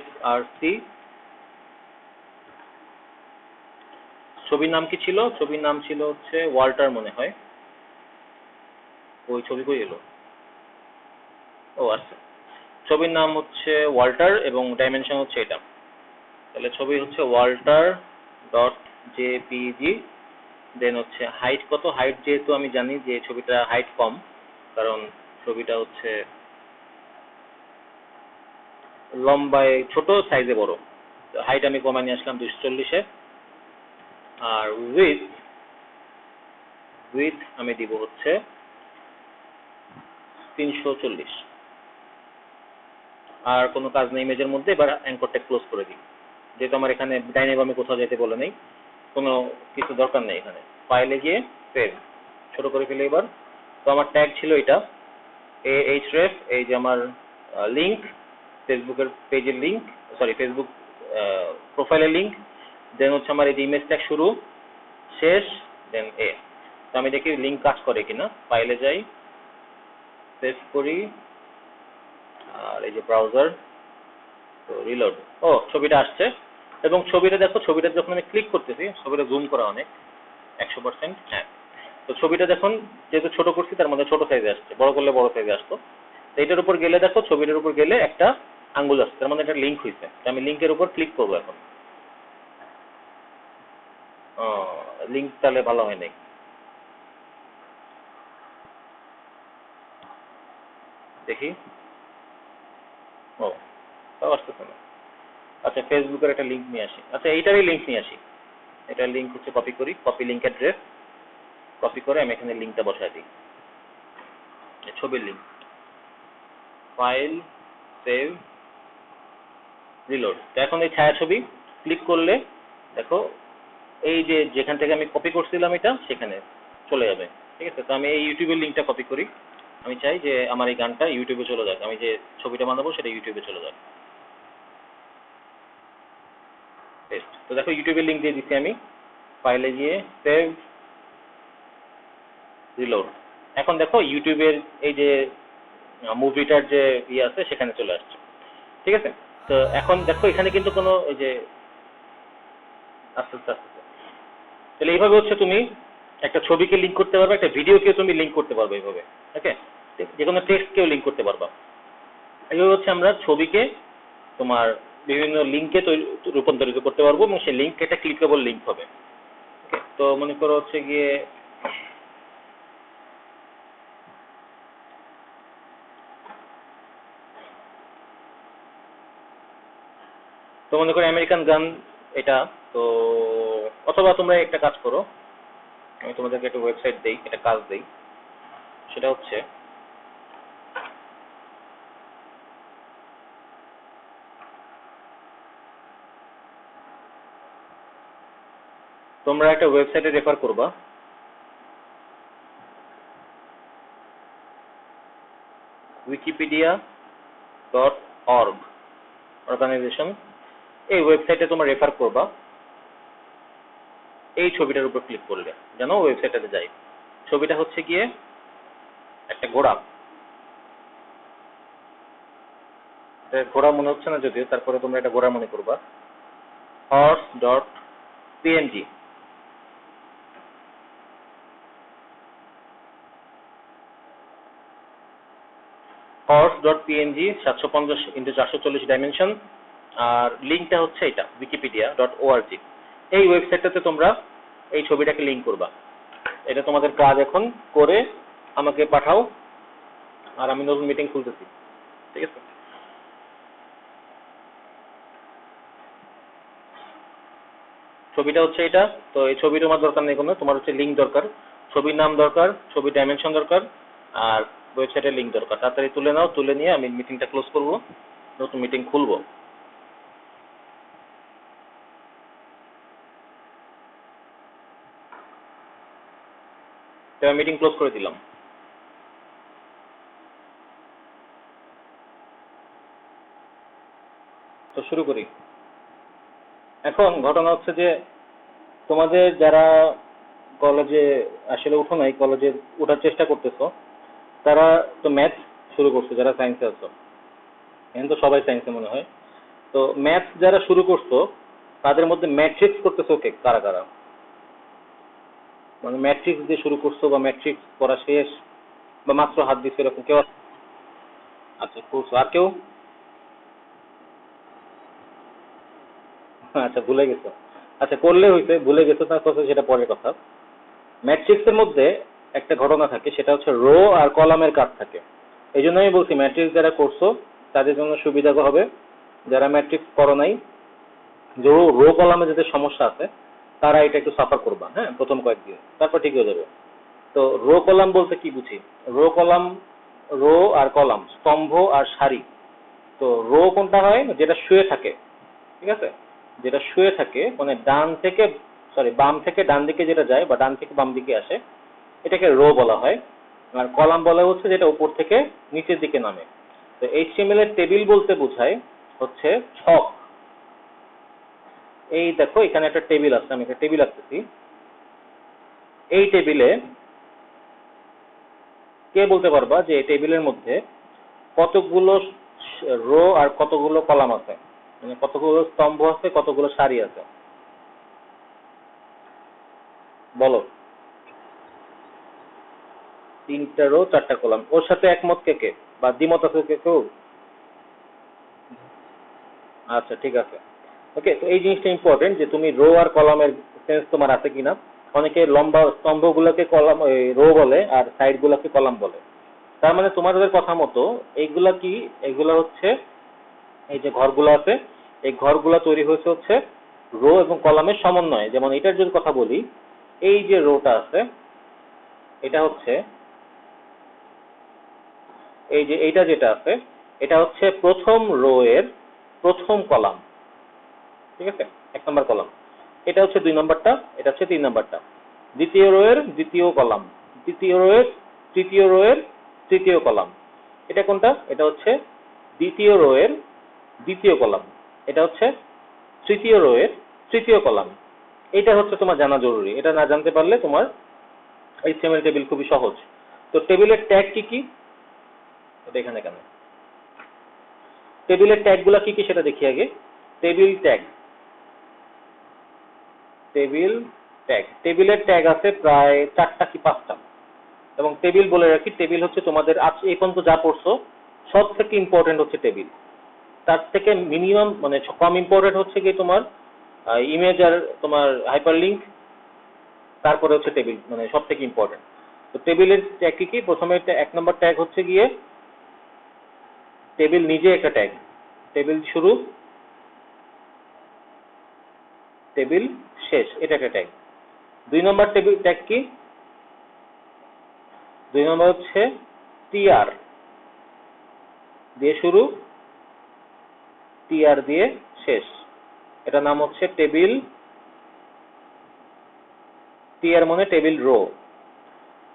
SRC। ছবির নাম কি ছিল, ছবির নাম ছিল হচ্ছে ওয়াল্টার মনে হয়। ওই ছবি কই এলো, ও আচ্ছা, ছবির নাম হচ্ছে ওয়াল্টার এবং ডাইমেনশন হচ্ছে এটা। তাহলে ছবি হচ্ছে ওয়াল্টার ডট জেপিজি। দেন হচ্ছে হাইট কত, হাইট যেহেতু আমি জানি যে ছবিটা হাইট কম, কারণ ছবিটা হচ্ছে লম্বায় ছোট, সাইজে বড়, হাইট আমি কমায় নিয়ে আসলাম 240-এ। আর উইথ উইথ আমি দিব হচ্ছে 340। আর কোনো কাজ নেই ইমেজের মধ্যে। এবার অ্যাঙ্করটা ক্লোজ করে দিই, যেহেতু আমার এখানে ডাইনে বামে কোথাও যেতে বলে নেই, কোনো কিছু দরকার নেই এখানে। ফাইলে গিয়ে সেভ, ছোট করে ফেলে এবার। তো আমার ট্যাগ ছিল এটা ahref, এই যে আমার লিংক, ফেসবুকের পেজের লিংক, সরি ফেসবুক প্রোফাইলের লিংক। দেন হচ্ছে আমার এই যে ইমেজ ট্যাগ শুরু শেষ, দেন এ। তো আমি দেখি লিংক কাজ করে কিনা। ফাইলে যাই, সেভ করি, আর এই যে ব্রাউজার, তো রিলোড। ও, ছবিটা আসছে। এবং ছবিটা দেখো, ছবিটা যখন আমি ক্লিক করতেছি, ছবিটা জুম করা অনেক 100%। হ্যাঁ, তো ছবিটা দেখুন, যেহেতু ছোট করছি তার মধ্যে ছোট সাইজে আসছে, বড় করলে বড় সাইজে আসতো। তো এটার উপর গেলে দেখো, ছবিটার উপর গেলে একটা আঙ্গুল আসছে, তার মানে একটা লিঙ্ক হয়েছে। আমি লিঙ্কের উপর ক্লিক করবো এখন। লিঙ্ক তাহলে ভালো হয় নাই, দেখি। ও, তাও আসতেছে না। আচ্ছা, ফেসবুকের একটা লিঙ্ক নিয়ে আসি। আচ্ছা, এইটারই লিঙ্ক নিয়ে আসি। এটার লিঙ্ক হচ্ছে কপি করি, কপি লিঙ্ক অ্যাড্রেস কপি করে আমি এখানে লিঙ্কটা বসাই দিই, ছবির লিঙ্ক। File, save, reload. তো এখন এই ছায়াছবি ক্লিক করলে দেখো, এই যে যেখান থেকে আমি কপি করছিলাম এটা সেখানে চলে যাবে। ঠিক আছে, তো আমি এই ইউটিউবের লিঙ্কটা কপি করি। আমি চাই যে আমার এই গানটা ইউটিউবে চলে যাক, আমি যে ছবিটা বানাবো সেটা ইউটিউবে চলে যাক। পেস্ট। তো দেখো, ইউটিউবের লিঙ্ক দিয়ে দিচ্ছি আমি। ফাইলে গিয়ে সেভ, রিলোড। এখন দেখো ইউটিউবের এই যে মুভিটার যে ইয়ে আছে সেখানে চলে আসছে। ঠিক আছে, তো এখন দেখো এখানে কিন্তু কোনো এই যে আস্তে আস্তে আস্তে আস্তে। তাহলে এইভাবে হচ্ছে তুমি একটা ছবিকে লিঙ্ক করতে পারবে, একটা ভিডিওকেও তুমি লিঙ্ক করতে পারবে এইভাবে। ওকে, যে কোনো টেক্সটকেও লিঙ্ক করতে পারবা। এইভাবে হচ্ছে আমরা ছবিকে তোমার বিভিন্ন লিঙ্কে রূপান্তরিত করতে পারবো, এবং সেই লিঙ্ক একটা ক্লিকেবল লিঙ্ক হবে। ওকে, তো মনে করো হচ্ছে গিয়ে তো মনে করো আমেরিকান গান এটা। তো অথবা তোমরা একটা কাজ করো, আমি তোমাদেরকে একটা ওয়েবসাইট দেই, একটা কাজ দেই। সেটা হচ্ছে তোমরা একটা ওয়েবসাইটে রেফার করবা, wikipedia.org অর্গানাইজেশন। এই ওয়েবসাইটে তোমরা রেফার করবা এই ছবিটার উপর ক্লিক করলে, যেন ওয়েবসাইটটাতে যাই। ছবিটা হচ্ছে গিয়ে একটা ঘোড়া। ঘোড়া মনে হচ্ছে না যদিও, তারপরে তোমরা এটা ঘোড়া মনে করবা। horse.png, horse.png 750x440 dimension. আর লিঙ্কটা হচ্ছে এটা wikipedia.org। এই ওয়েবসাইটটাতে তোমরা এই ছবিটাকে লিঙ্ক করবা। এটা তোমাদের কাজ এখন করে আমাকে পাঠাও, আর আমি নতুন মিটিং খুলতেছি। ঠিক আছে, ছবিটা হচ্ছে এটা। তো এই ছবি তোমার দরকার নেই কোনো, তোমার হচ্ছে লিঙ্ক দরকার, ছবির নাম দরকার, ছবির ডাইমেনশন দরকার, আর ওয়েবসাইটের লিঙ্ক দরকার। তাড়াতাড়ি তুলে নাও, তুলে নিয়ে আমি মিটিংটা ক্লোজ করব, নতুন মিটিং খুলবো। তো মিটিং ক্লোজ করে দিলাম। তো শুরু করি। এখন ঘটনা হচ্ছে যে তোমাদের যারা কলেজে আসলে উঠো নাই, কলেজে ওঠার চেষ্টা করতেছো, তারা তো ম্যাথ শুরু করছো, যারা সায়েন্সে আছো। এখন তো সবাই সায়েন্সে মনে হয়। তো ম্যাথ যারা শুরু করছো তাদের মধ্যে ম্যাট্রিক্স করতেছো কে, কারা কারা? মানে ম্যাট্রিক্স দিয়ে শুরু করছো বা ম্যাট্রিক্স করা শেষ বা মাত্র হাত দিচ্ছে, এরকম কেউ? আচ্ছা, করছো। আর কেউ? আচ্ছা ভুলে গেছো। আচ্ছা করলে হইছে, ভুলে গেছো না করছো সেটা পরের কথা। ম্যাট্রিক্সের মধ্যে একটা ঘটনা থাকে, সেটা হচ্ছে রো আর কলামের কাজ থাকে। এই জন্য আমি বলছি ম্যাট্রিক্স যারা করছো তাদের জন্য সুবিধা হবে। যারা ম্যাট্রিক্স করো নাই, যে রো কলামে যাদের সমস্যা আছে তারা এটা একটু সাফার করবা, হ্যাঁ, প্রথম কয়েকদিন, তারপর ঠিক হয়ে যাবে। তো রো কলাম বলতে কি বুঝি? রো কলাম, রো আর কলাম, স্তম্ভ আর সারি। তো রো কোনটা হয়? যেটা শুয়ে থাকে, ঠিক আছে? যেটা শুয়ে থাকে মানে ডান থেকে, সরি বাম থেকে ডান দিকে যেটা যায় বা ডান থেকে বাম দিকে আসে, এটাকে রো বলা হয়। আর কলাম বলা হচ্ছে যেটা উপর থেকে নিচের দিকে নামে। তো এইচটিএমএল এর টেবিল বলতে বোঝায় হচ্ছে ছক। এই দেখো এখানে একটা টেবিল আছে, আমি একটা টেবিল আঁকতেছি। এই টেবিলে কে বলতে পারবা যে এই টেবিলের মধ্যে কতগুলো রো আর কতগুলো কলাম আছে, মানে কতগুলো স্তম্ভ আছে, কতগুলো সারি আছে? বলো। 3টা রো 4টা কলাম। ওর সাথে একমত কে কে বা দ্বিমত আছে কে কেউ? আচ্ছা ঠিক আছে। ওকে, তো এই জিনিসটা ইম্পর্টেন্ট যে তুমি রো আর কলামের সেন্স তোমার আছে কিনা। অনেকে লম্বা স্তম্ভগুলোকে কলাম রো বলে আর সাইড গুলোকে কলাম বলে। তার মানে তোমাদের কথা মতো এইগুলা কি, এগুলা হচ্ছে এই যে ঘরগুলো আছে, এই ঘরগুলো তৈরি হয়েছে হচ্ছে রো এবং কলামের সমন্বয়ে। যেমন এটার যদি কথা বলি, এই যে রোটা আছে এটা হচ্ছে, এই যে এইটা যেটা আছে এটা হচ্ছে প্রথম রো এর প্রথম কলাম, ঠিক আছে? 1 নম্বর কলাম। এটা হচ্ছে 2 নম্বরটা, এটা হচ্ছে 3 নম্বরটা। দ্বিতীয় রো এর দ্বিতীয় কলাম, তৃতীয় রো এর তৃতীয় রো এর তৃতীয় কলাম। এটা কোনটা? এটা হচ্ছে দ্বিতীয় রো এর দ্বিতীয় কলাম। এটা হচ্ছে তৃতীয় রো এর তৃতীয় কলাম। এটা হচ্ছে তোমার জানা জরুরি। এটা না জানতে পারলে তোমার এইচটিএমএল টেবিল খুবই সহজ। তো টেবিলের ট্যাগ কি কি? এটা এখানে কেন? টেবিলের ট্যাগ গুলা কি কি সেটা দেখি আগে। টেবিল ট্যাগ, টেবিল ট্যাগ, টেবিলের ট্যাগ আছে প্রায় 4টা কি 5টা। এবং টেবিল বলে রাখি, টেবিল হচ্ছে তোমাদের আজ এই পর্যন্ত যা পড়ছো সব থেকে ইম্পর্টেন্ট হচ্ছে টেবিল। তার থেকে মিনিমাম মানে কম ইম্পর্টেন্ট হচ্ছে কি তোমার ইমেজ আর তোমার হাইপারলিংক, তারপরে হচ্ছে টেবিল মানে সব থেকে ইম্পর্টেন্ট। তো টেবিলের ট্যাগ কি কি? প্রথমে 1 নম্বর ট্যাগ হচ্ছে গিয়ে টেবিল নিজে একটা ট্যাগ, টেবিল শুরু টেবিল শেষ, এটা একটা ট্যাগ। 2 নম্বর টেবিল ট্যাগ কি? 2 নম্বর হচ্ছে টিআর দিয়ে শুরু, টিআর দিয়ে শেষ, এটা নাম হচ্ছে টেবিল। টিআর মানে টেবিল রো।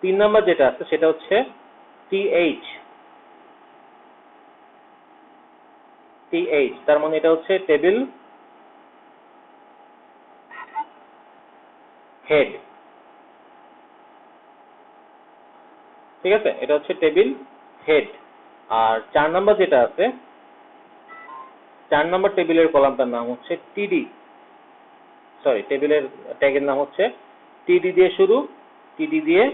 3 নম্বর যেটা আছে সেটা হচ্ছে টিএইচ, টিএইচ তার মানে এটা হচ্ছে টেবিল হেড, ঠিক আছে? এটা হচ্ছে টেবিল হেড। আর 4 নম্বর যেটা আছে, 4 নম্বর টেবিলের কলামটার নাম হচ্ছে টিডি, সরি টেবিলের ট্যাগের নাম হচ্ছে টিডি দিয়ে শুরু, টিডি দিয়ে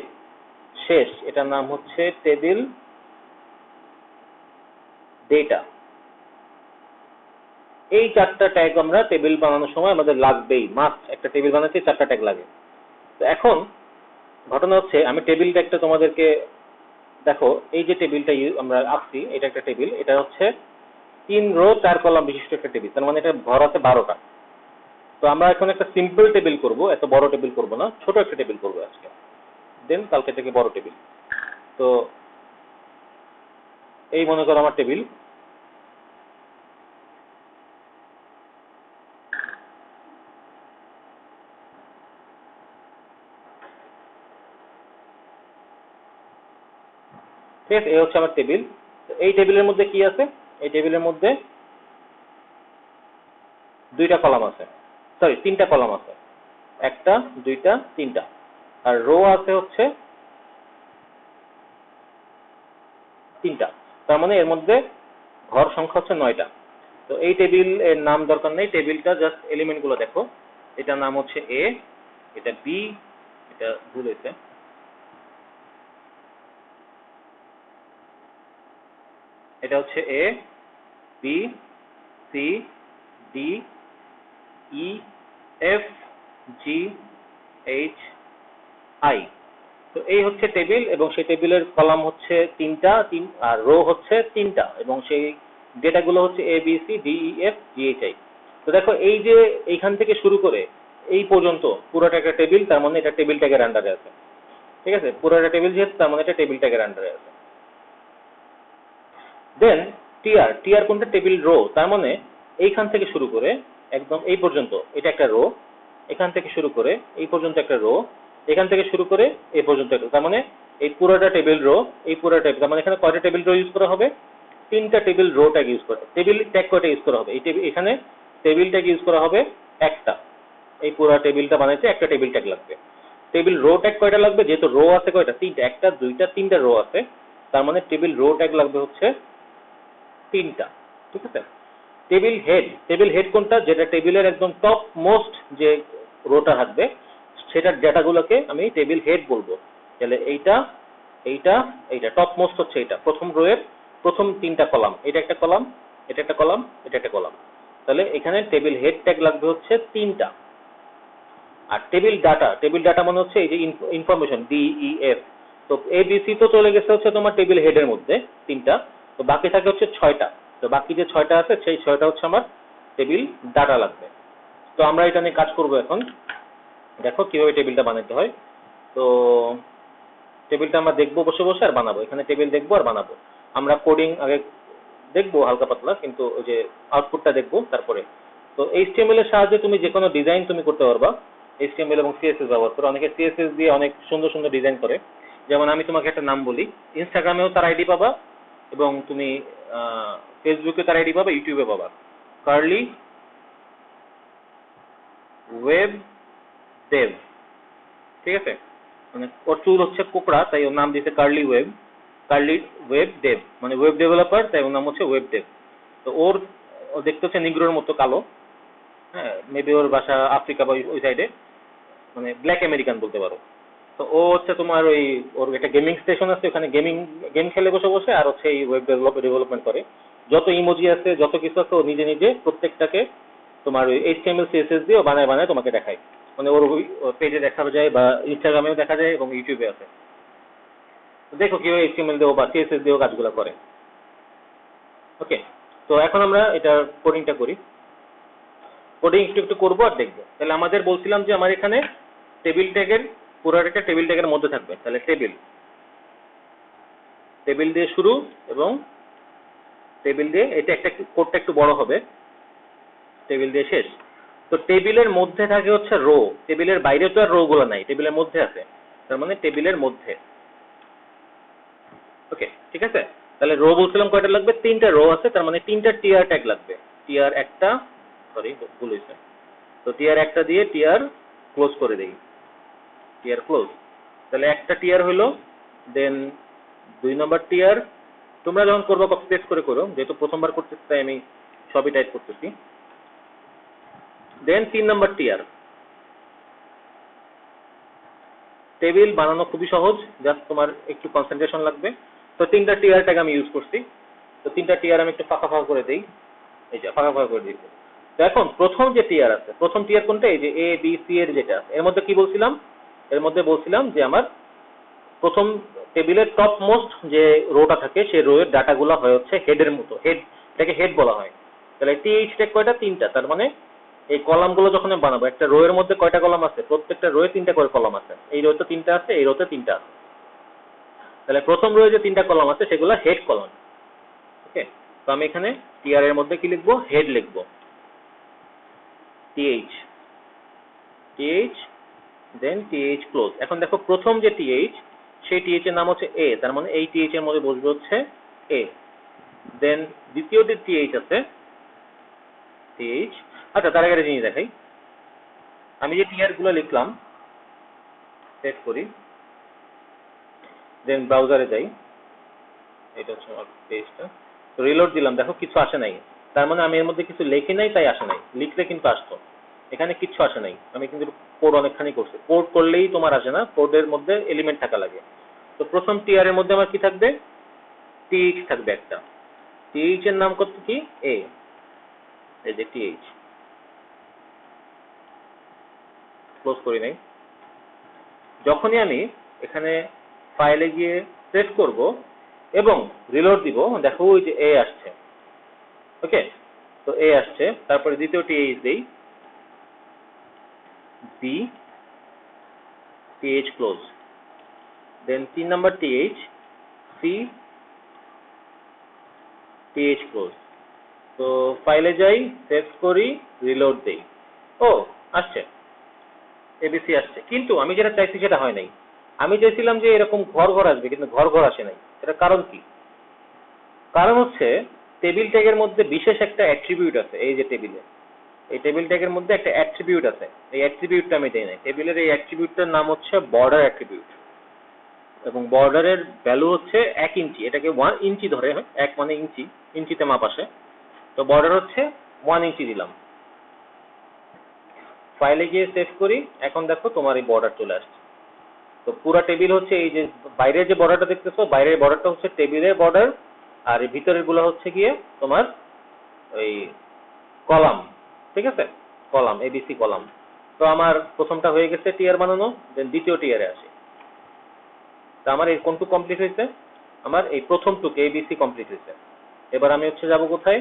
শেষ, এটার নাম হচ্ছে টেবিল ডেটা। এই 4টা ট্যাগ আমরা টেবিল বানানোর সময় আমাদের লাগবেই, মাস্ট। একটা টেবিল বানাতে 4টা ট্যাগ লাগে। তো এখন ঘটনা হচ্ছে আমি টেবিল ট্যাগটা তোমাদেরকে দেখো, এই যে টেবিলটা আমরা আঁকছি এটা একটা টেবিল, এটা হচ্ছে 3 রো 4 কলাম বিশিষ্ট একটা টেবিল, তার মানে এটা ঘর আছে 12টা। তো আমরা এখন একটা সিম্পল টেবিল করব, এত বড় টেবিল করব না, ছোট একটা টেবিল করব আজকে, দেন কালকে থেকে বড় টেবিল। তো এই মনে করো আমার টেবিল। ঠিক আছে, এই হচ্ছে আমার টেবিল। এই টেবিলের মধ্যে কি আছে? এই টেবিলের মধ্যে 2টা কলাম আছে, সরি 3টা কলাম আছে, 1টা 2টা 3টা। আর রো আছে হচ্ছে 3টা। তার মানে এর মধ্যে ঘর সংখ্যা হচ্ছে 9টা। তো এই টেবিল এর নাম দরকার নেই, টেবিলটা জাস্ট এলিমেন্ট গুলো দেখো। এটার নাম হচ্ছে এ, এটা বি, এটা ভুল হয়েছে, এটা হচ্ছে A, B, C, D, E F G H I. তো এই হচ্ছে টেবিল, এবং সেই টেবিলের কলাম হচ্ছে তিনটা, আর রো হচ্ছে তিনটা, এবং সেই ডেটাগুলো হচ্ছে A B C D E F G H I. তো দেখো এই যে এইখান থেকে শুরু করে এই পর্যন্ত পুরোটা একটা টেবিল, তার মানে এটা টেবিল ট্যাগের আন্ডারে আছে। ঠিক আছে, পুরোটা টেবিল যেহেতু, তার মানে এটা টেবিল ট্যাগের আন্ডারে আছে। দেন টিআর, টিআর কোনটা? টেবিল রো, তার মানে এইখান থেকে শুরু করে একদম এই পর্যন্ত এটা একটা রো, এখান থেকে শুরু করে এই পর্যন্ত একটা রো, এখান থেকে শুরু করে এই পর্যন্ত একটা, তার মানে এই পুরোটা টেবিল রো, এই পুরোটা টেবিল, তার মানে এখানে কয়টা টেবিল রো ইউজ করা হবে? তিনটা টেবিল রো ট্যাগ ইউজ করা, টেবিল ট্যাগ কয়টা ইউজ করা হবে? এই টেবিল, এখানে টেবিল ট্যাগ ইউজ করা হবে একটা, এই পুরো টেবিলটা বানাইতে একটা টেবিল ট্যাগ লাগবে। টেবিল রো ট্যাগ কয়টা লাগবে? যেহেতু রো আছে কয়টা? তিনটা, একটা দুইটা তিনটা রো আছে, তার মানে টেবিল রো ট্যাগ লাগবে হচ্ছে তিনটা। ঠিক আছে, টেবিল হেড, টেবিল হেড কোনটা? যেটা টেবিলের একদম টপ মোস্ট যে রোটা থাকবে সেটার ডেটাগুলোকে আমি টেবিল হেড বলবো। তাহলে এইটা এইটা এইটা টপ মোস্ট হচ্ছে এটা, প্রথম রোয়ের প্রথম তিনটা কলাম, এটা একটা কলাম, এটা একটা কলাম, এটা একটা কলাম। তাহলে এখানে টেবিল হেড ট্যাগ লাগবে হচ্ছে তিনটা। আর টেবিল ডাটা, টেবিল ডাটা মানে হচ্ছে এই যে ইনফরমেশন ডিইএফ। তো এবিসি তো চলে গেছে হচ্ছে তোমার টেবিল হেডের মধ্যে তিনটা, তো বাকি থাকে হচ্ছে ছয়টা। তো বাকি যে ছয়টা আছে সেই ছয়টা হচ্ছে আমার টেবিল ডাটা লাগবে। তো আমরা এটা নিয়ে কাজ করব এখন। দেখো কিভাবে টেবিলটা বানাতে হয়। তো টেবিলটা আমরা দেখবো বসে বসে আর বানাবো, এখানে টেবিল দেখবো আর বানাবো। আমরা কোডিং আগে দেখবো হালকা পাতলা, কিন্তু ওই যে আউটপুটটা দেখবো তারপরে। তো এইচটিএমএল এর সাহায্যে তুমি যে কোনো ডিজাইন তুমি করতে পারবা, এইচটিএমএল এবং সিএসএস ব্যবহার করে। অনেকে সিএসএস দিয়ে অনেক সুন্দর সুন্দর ডিজাইন করে। যেমন আমি তোমাকে একটা নাম বলি, ইনস্টাগ্রামেও তার আইডি পাবা, এবং তুমি ফেসবুকে তার আইডি পাবা, ইউটিউবে পাবা। Curly Web Dev. ঠিক আছে, মানে ওর চুল হচ্ছে কোকড়া, তাই ওর নাম দিয়েছে Curly Web, Curly Web Dev, মানে ওয়েব ডেভেলপার, তাই ওর নাম হচ্ছে ওয়েব দেভ। তো ওর, ও দেখতে হচ্ছে নিগ্রোর মতো কালো, হ্যাঁ, মেবি ওর বাসা আফ্রিকা বা ওই সাইডে, মানে ব্ল্যাক আমেরিকান বলতে পারো। তো ও হচ্ছে তোমার ওই, ওর একটা গেমিং স্টেশন আছে, ওখানে গেম খেলে বসে বসে, আর হচ্ছে এই ওয়েব ডেভেলপমেন্ট করে। যত ইমোজি আছে যত কিছু আছে ও নিজে নিজে প্রত্যেকটাকে তোমার ওই এইচটিএমএল সিএসএস দিয়ে বানায় বানায় তোমাকে দেখায়। মানে ওর ওই পেজে দেখা যায়, বা ইনস্টাগ্রামেও দেখা যায়, এবং ইউটিউবে আছে। তো দেখো কিভাবে এইচটিএমএল দিয়েও বা সিএসএস দিয়েও কাজগুলো করে। ওকে, তো এখন আমরা এটা কোডিংটা করি। কোডিং একটু একটু করবো আর দেখবো। তাহলে আমাদের বলছিলাম যে আমার এখানে টেবিল ট্যাগের পুরোটা টেবিল ট্যাগের মধ্যে থাকবে। তাহলে টেবিল, টেবিল দিয়ে শুরু, এবং টেবিল দিয়ে এটা একটা কোডটা একটু বড় হবে, টেবিল দিয়ে শেষ। তো টেবিলের মধ্যে থাকে হচ্ছে রো, টেবিলের বাইরে তো আর রো গুলো নাই, টেবিলের মধ্যে আছে, তার মানে টেবিলের মধ্যে। ওকে, ঠিক আছে। তাহলে রো বলছিলাম কয়টা লাগবে? তিনটা রো আছে, তার মানে তিনটা টিআর ট্যাগ লাগবে। টিআর একটা, সরি ভুল হয়েছে, তো টিআর একটা দিয়ে টিআর ক্লোজ করে দেই, টিআর ক্লোজ। তাহলে একটা টিআর হলো, দেন 2 নম্বর টিআর, তোমরা যখন করবো কপি পেস্ট করে করো, যেহেতু প্রথমবার করতেছি তাই আমি সবই টাইপ করতেছি। দেন 3 নম্বর টিআর। টেবিল বানানো খুবই সহজ, জাস্ট তোমার একটু কনসেন্ট্রেশন লাগবে। তো তিনটা টিআর ট্যাগ আমি ইউজ করছি। তো তিনটা টিআর আমি একটু ফাঁকা ফাঁকা করে দেই, এই যে ফাঁকা ফাঁকা করে দিচ্ছি। তো এখন প্রথম যে টিআর আছে, প্রথম টিআর কোনটা? এই যে এ বি সি এর যেটা, এর মধ্যে কি বলছিলাম? এর মধ্যে বলছিলাম যে আমার প্রথম টেবিলের টপ মোস্ট যে রোটা থাকে সেই রো এর ডাটাগুলো হয় হচ্ছে হেডের মতো, হেড, এটাকে হেড বলা হয়। তাহলে টিএইচ ট্যাগ কয়টা? তিনটা, তার মানে এই কলামগুলো যখন আমি বানাবো, একটা রো এর মধ্যে কয়টা কলাম আছে? প্রত্যেকটা রোয়ে তিনটা করে কলাম আছে। এই রোতে তিনটা আছে, এই রোতে তিনটা আছে। তাহলে প্রথম রোয়ে যে তিনটা কলাম আছে সেগুলো হেড কলাম। ওকে, তো আমি এখানে টিআর এর মধ্যে কি লিখবো? হেড লিখবো, টিএইচ, টিএইচ, দেন টিএইচ ক্লোজ। এখন দেখো প্রথম যে টিএইচ, সেই টিএইচ এর নাম হচ্ছে এ, তার মানে এই টিএইচ এর মধ্যে বসবে হচ্ছে এ। দেন দ্বিতীয় যে টিএইচ আছে, টিএইচ, আচ্ছা তার আগে একটা জিনিস দেখাই। আমি যে টিআর গুলো লিখলাম, সেট করি, দেন ব্রাউজারে যাই, এটা হচ্ছে আমার পেজটা, তো রিলোড দিলাম, দেখো কিছু আসে নাই। তার মানে আমি এর মধ্যে কিছু লিখি নাই, তাই আসে নাই। লিখলে কিন্তু আসতো। এখানে কিচ্ছু আসে নাই, আমি কিন্তু কোড অনেকখানি করছি। কোড করলেই তোমার আসে না, কোডের মধ্যে এলিমেন্ট থাকা লাগে। তো প্রথম টিআর এর মধ্যে আমার কি থাকবে? টিএইচ থাকবে একটা। টিএইচ এর নাম কত কি? এ, এই যে টিএইচ। ক্লোজ করি নাই। যখনই আমি এখানে ফাইলে গিয়ে সেভ করব এবং রিলোড দিব, দেখো ওই যে এ আসছে। ওকে, তো এ আসছে, তারপরে দ্বিতীয় টিএইচ দেই, B T H close, then 3 number T H, C T H close. তো ফাইলে যাই, সেভ করি, রিলোড দেই, ও আসছে, এবিসি আসছে। কিন্তু আমি যেটা চাইছি সেটা হয় নাই। আমি চাইছিলাম যে এরকম ঘর ঘর আসবে, কিন্তু ঘর ঘর আসে নাই। এটা কারণ কি? কারণ হচ্ছে টেবিল ট্যাগের মধ্যে বিশেষ একটা অ্যাট্রিবিউট আছে। এই যে টেবিলে, এই টেবিল ট্যাগের মধ্যে একটা অ্যাট্রিবিউট আছে, এই অ্যাট্রিবিউটটা আমি দেই নাই। টেবিলের এই অ্যাট্রিবিউটটার নাম হচ্ছে বর্ডার অ্যাট্রিবিউট, এবং বর্ডারের ভ্যালু হচ্ছে 1 ইঞ্চি। এটাকে 1 ইঞ্চি ধরে, 1 মানে ইঞ্চি, ইঞ্চিতে মাপ আসে। তো বর্ডার হচ্ছে 1 ইঞ্চি দিলাম। ফাইলে গিয়ে সেভ করি, এখন দেখো তোমার এই বর্ডার চলে আসছে। তো পুরো টেবিল হচ্ছে এই যে বাইরের যে বর্ডারটা দেখতেছো, বাইরের বর্ডারটা হচ্ছে টেবিলের বর্ডার, আর এই ভিতরের গুলো হচ্ছে গিয়ে তোমার ওই কলাম। ঠিক আছে, কলাম, এবিসি কলাম। তো আমার প্রথমটা হয়ে গেছে টিয়ার বানানো, দেন দ্বিতীয় টিয়ারে আসি। তো আমার এই কোনটুক কমপ্লিট হয়েছে? আমার এই প্রথমটুক এবিসি কমপ্লিট হয়েছে। এবার আমি হচ্ছে যাব কোথায়?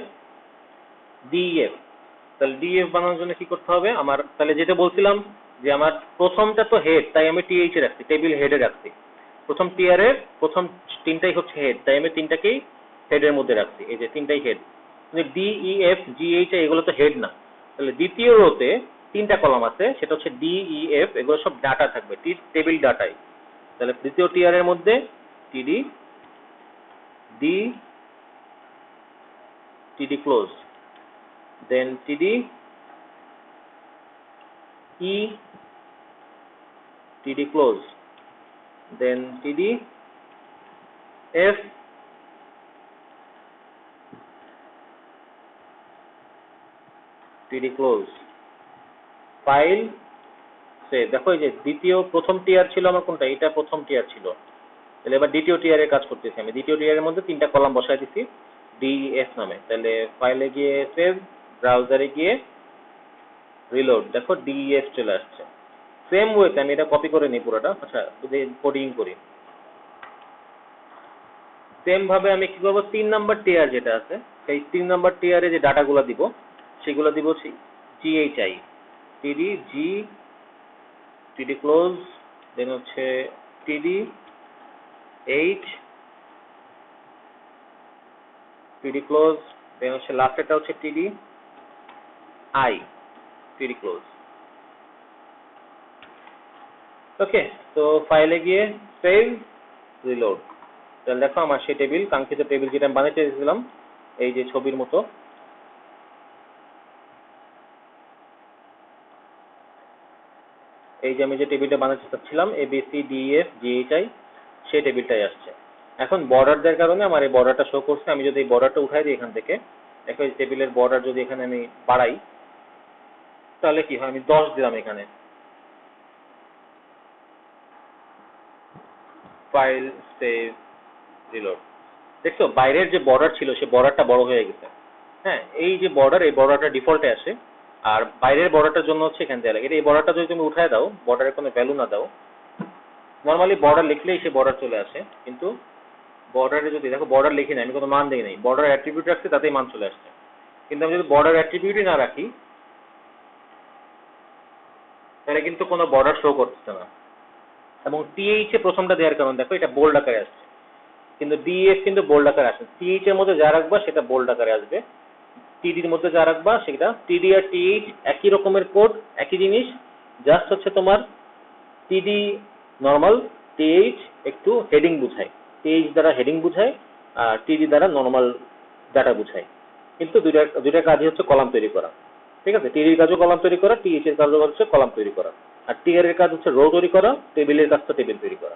ডিএফ। তাহলে ডিএফ বানানোর জন্য কি করতে হবে আমার? তাহলে যেটা বলছিলাম যে আমার প্রথমটা তো হেড, তাই আমি টিএইচ এ রাখছি, টেবিল হেডে রাখছি। প্রথম টিয়ারের প্রথম তিনটাই হচ্ছে হেড, তাই আমি তিনটাকেই হেডের মধ্যে রাখছি। এই যে তিনটাই head. D E F G H এগুলো তো হেড না। তাহলে দ্বিতীয় রোতে 3টা কলাম আছে, সেটা হচ্ছে ডি ই এফ, এগুলো সব ডাটা থাকবে, টেবিল ডাটাই। তাহলে দ্বিতীয় টিয়ারের মধ্যে টিডি, ডি, টিডি ক্লোজ, দেন টিডি, ই, টিডি ক্লোজ, দেন টিডি, এফ, টিডি ক্লোজ, ফাইল সেভ। দেখো এই যে দ্বিতীয়, প্রথম টিয়ার ছিল আমার কোনটা? এটা প্রথম টিয়ার ছিল। তাহলে এবার দ্বিতীয় টিয়ারের কাজ করতেছি আমি। দ্বিতীয় টিয়ারের মধ্যে 3টা কলাম বসাই দিছি ডিএফ নামে। তাহলে ফাইলে গিয়ে সেভ, ব্রাউজারে গিয়ে রিলোড, দেখো ডিএফ চলে আসছে। সেম ওয়েতে আমি এটা কপি করে নিই পুরোটা। আচ্ছা, যদি কোডিং করি, সেম ভাবে আমি কি করবো? 3 নাম্বার টিয়ার যেটা আছে, সেই 3 নাম্বার টিয়ারে যে ডাটাগুলো দিব, সেগুলো দিব জিএইচআই, টিডি, জি, টিডি ক্লোজ, দেন হচ্ছে টিডি, এইচ, টিডি ক্লোজ, দেন হচ্ছে লাস্টেরটা হচ্ছে টিডি, আই, টিডি ক্লোজ। ওকে, তো ফাইলে গিয়ে সেভ, রিলোড। তাহলে দেখো আমার সেই টেবিল, কাঙ্ক্ষিত টেবিল যেটা আমি বানাইতে দিয়েছিলাম, এই যে ছবির মতো, এই যে আমি যে টেবিলটা বানাতে চাচ্ছিলাম এবিসি ডিএফ জিএইচআই, সেই টেবিলটাই আসছে। এখন বর্ডার দেওয়ার কারণে আমার এই বর্ডারটা শো করছে। আমি যদি এই বর্ডারটা উঠাই দিই এখান থেকে, দেখো এই টেবিলের বর্ডার যদি এখানে আমি বাড়াই, তাহলে কি হয়? আমি 10 দিলাম এখানে। File save, reload. দেখছো বাইরের যে বর্ডার ছিল সে বর্ডারটা বড় হয়ে গেছে। হ্যাঁ, এই যে বর্ডার, এই বর্ডারটা ডিফল্টে আসে, আর বাইরের বর্ডারটার জন্য হচ্ছে এখান দেওয়া লাগে। এই বর্ডারটা যদি তুমি উঠায় দাও, বর্ডারের কোনো ভ্যালু না দাও, নর্মালি বর্ডার লিখলেই সে বর্ডার চলে আসে। কিন্তু বর্ডারে যদি দেখো, বর্ডার লিখি না, আমি কোনো মান দিই নাই, বর্ডার অ্যাট্রিবিউট রাখছি, তাতেই মান চলে আসছে। কিন্তু আমি যদি বর্ডার অ্যাট্রিবিউটই না রাখি, তাহলে কিন্তু কোনো বর্ডার শো করতেছে না। এবং টিএইচ এ প্রথমটা দেওয়ার কারণ দেখো এটা বোল্ড আকারে আসছে, কিন্তু ডিএফ কিন্তু বোল্ড আকারে আসে। টিএইচ এর মধ্যে যা রাখবা সেটা বোল্ড আকারে আসবে, টিডির মধ্যে যা রাখবা সেটা, টিডি আর টিএইচ একই রকমের কোড, একই জিনিস, জাস্ট হচ্ছে তোমার টিডি নর্মাল, টিএইচ একটু হেডিং বুঝায়, টিএইচ দ্বারা হেডিং বুঝায়, আর টিডি দ্বারা নর্মাল ডাটা বুঝায়। কিন্তু দুইটা কাজই হচ্ছে কলাম তৈরি করা। ঠিক আছে, টিডির কাজও কলাম তৈরি করা, টিএইচ এর কাজও হচ্ছে কলাম তৈরি করা, আর টিআর এর কাজ হচ্ছে রো তৈরি করা, টেবিলের কাজ তো টেবিল তৈরি করা।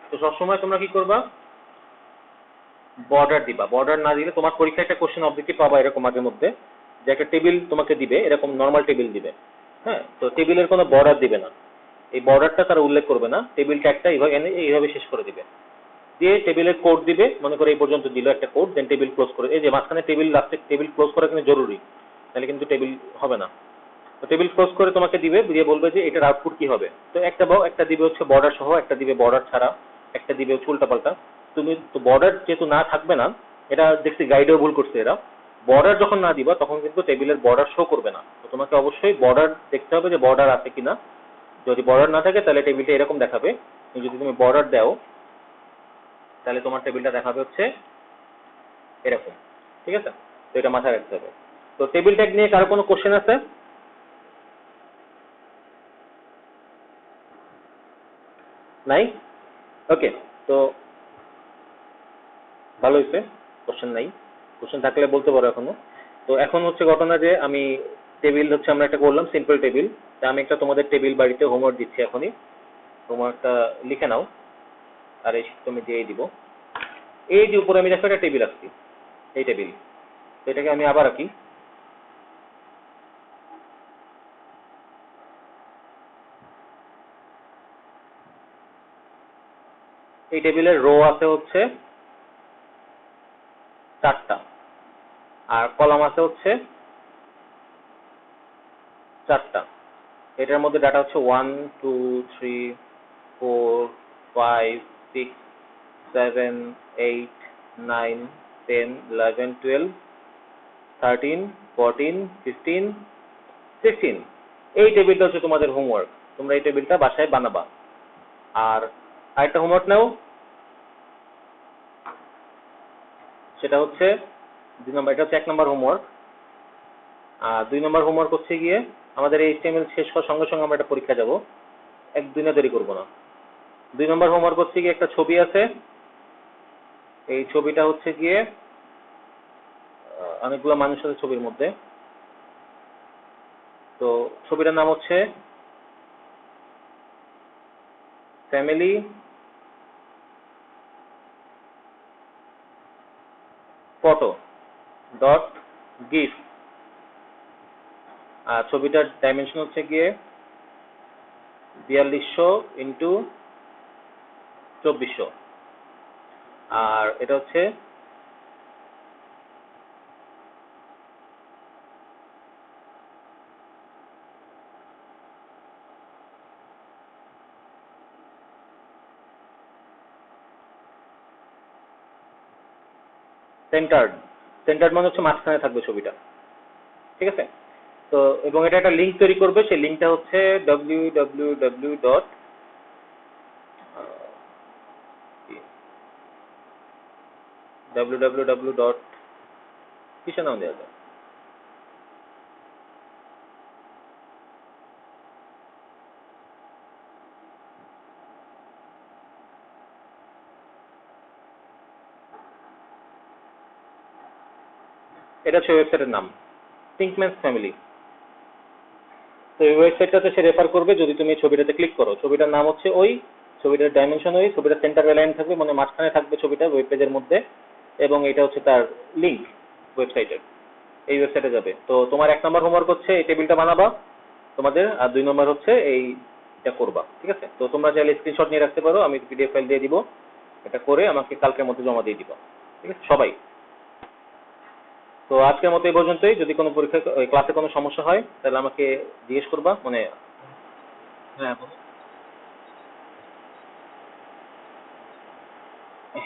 তো সবসময় তোমরা কি করবা? বর্ডার দিবা। বর্ডার না দিলে তোমার পরীক্ষায় একটা কোশ্চেন অবজেক্টিভ পাবা এরকম আগের মধ্যে, যে একটা টেবিল তোমাকে দিবে, এরকম নর্মাল টেবিল দিবে। হ্যাঁ, তো টেবিলের কোনো বর্ডার দিবে না, এই বর্ডারটা তারা উল্লেখ করবে না, টেবিল ট্যাগটা এইভাবে শেষ করে দিবে। দিয়ে টেবিলের কোড দিবে, মনে করে এই পর্যন্ত দিল একটা কোড, দেন টেবিল ক্লোজ করে, এই যে মাঝখানে টেবিল, লাস্টে টেবিল ক্লোজ করা কিন্তু জরুরি, তাহলে কিন্তু টেবিল হবে না। তো টেবিল ক্লোজ করে তোমাকে দিবে, দিয়ে বলবে যে এটার আউটপুট কি হবে। তো একটা দিবে হচ্ছে বর্ডার সহ, একটা দিবে বর্ডার ছাড়া, একটা দিবে হচ্ছে উল্টাপাল্টা। তুমি তো বর্ডার যেহেতু না থাকবে না, এটা দেখছি গাইডেও ভুল করছে এরা, বর্ডার যখন না দিবা তখন কিন্তু টেবিলের বর্ডার শো করবে না। তো তোমাকে অবশ্যই বর্ডার দেখতে হবে যে বর্ডার আছে কিনা। যদি বর্ডার না থাকে তাহলে টেবিলটা এরকম দেখাবে, যদি তুমি বর্ডার দাও তাহলে তোমার টেবিলটা দেখাবে হচ্ছে এরকম। ঠিক আছে, তো এটা মাথায় রাখতে হবে। তো টেবিল ট্যাগ নিয়ে কারো কোনো কোশ্চেন আছে? নাই? ওকে, তো ভালো হয়েছে, কোশ্চেন নাই। কোশ্চেন থাকলে বলতে পারো এখনো। তো এখন হচ্ছে ঘটনা যে আমি টেবিল হচ্ছে আমরা একটা করলাম সিম্পল টেবিল। আমি একটা তোমাদের টেবিল বাড়িতে হোমওয়ার্ক দিচ্ছি এখনই, হোমওয়ার্কটা লিখে নাও আর এই তুমি দিয়ে দিব। এই যে উপরে আমি দেখো একটা টেবিল আসছি, এই টেবিল, তো এটাকে আমি আবার আঁকি। এই টেবিলের রো আছে হচ্ছে 4টা, আর কলাম আছে হচ্ছে 4টা। এটার মধ্যে ডাটা হচ্ছে 1 2 3 4 5 6 7 8 9 10 11 12 13 14 15 16। এই টেবিলটা হচ্ছে তোমাদের হোমওয়ার্ক, তোমরা এই টেবিলটা বাসায় বানাবা। আর আরেকটা হোমওয়ার্ক নাও, সেটা হচ্ছে 2 নম্বর, এটা হচ্ছে 1 নম্বর হোমওয়ার্ক। আর 2 নম্বর হোমওয়ার্ক হচ্ছে গিয়ে আমাদের এই HTML শেষ হওয়ার সঙ্গে সঙ্গে আমরা একটা পরীক্ষা যাব, 1-2 দিনে দেরি করবো না। 2 নম্বর হোমওয়ার্ক হচ্ছে গিয়ে একটা ছবি আছে, এই ছবিটা হচ্ছে গিয়ে অনেকগুলো মানুষ আছে ছবির মধ্যে। তো ছবিটার নাম হচ্ছে ফ্যামিলি ফটো ডট গিফ। আর ছবিটার ডাইমেনশন হচ্ছে গিয়ে 4200 ইন্টু 2400। আর এটা হচ্ছে সেন্টার্ড। সেন্টার্ড মানে হচ্ছে মাঝখানে থাকবে ছবিটা। ঠিক আছে, তো এবং এটা একটা লিঙ্ক তৈরি করবে, সেই লিঙ্কটা হচ্ছে www ডট www ডট কিসের নাম দেওয়া যায়, এটা হচ্ছে ওয়েবসাইটের নাম পিঙ্কম্যানস ফ্যামিলি। তো এই ওয়েবসাইটটাতে সে রেফার করবে যদি তুমি এই ছবিটাতে ক্লিক করো। ছবিটার নাম হচ্ছে ওই, ছবিটার ডাইমেনশন ওই, ছবিটার সেন্টার অ্যালাইন থাকবে, মানে মাঝখানে থাকবে ছবিটা ওয়েব পেজের মধ্যে, এবং এটা হচ্ছে তার লিঙ্ক ওয়েবসাইটের। এই ওয়েবসাইটে যাবে। তো তোমার 1 নম্বর হোমওয়ার্ক হচ্ছে এই টেবিলটা বানাবা তোমাদের, আর 2 নম্বর হচ্ছে এইটা করবা। ঠিক আছে, তো তোমরা চাইলে স্ক্রিনশট নিয়ে রাখতে পারো, আমি পিডিএফ ফাইল দিয়ে দিব, এটা করে আমাকে কালকের মধ্যে জমা দিয়ে দিবা। ঠিক আছে সবাই। তো আজকের মতো এই পর্যন্তই। যদি কোনো পরীক্ষা ক্লাসে কোনো সমস্যা হয় তাহলে আমাকে জিজ্ঞেস করবা, মানে হ্যাঁ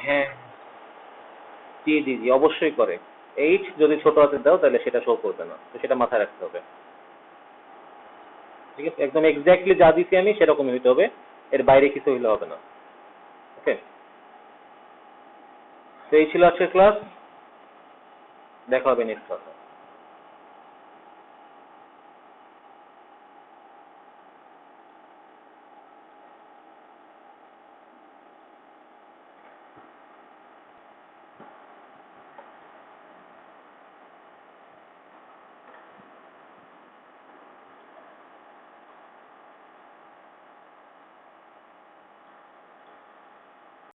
হ্যাঁ, জি জি জি অবশ্যই করে। এইচ যদি ছোট হাতের দাও তাহলে সেটা শো করবে না, তো সেটা মাথায় রাখতে হবে। ঠিক আছে, একদম এক্স্যাক্টলি যা দিছি আমি সেরকমই হইতে হবে, এর বাইরে কিছু হইলে হবে না। ওকে, তো এই ছিল আজকের ক্লাস, দেখা হবে নেক্সট ক্লাসে।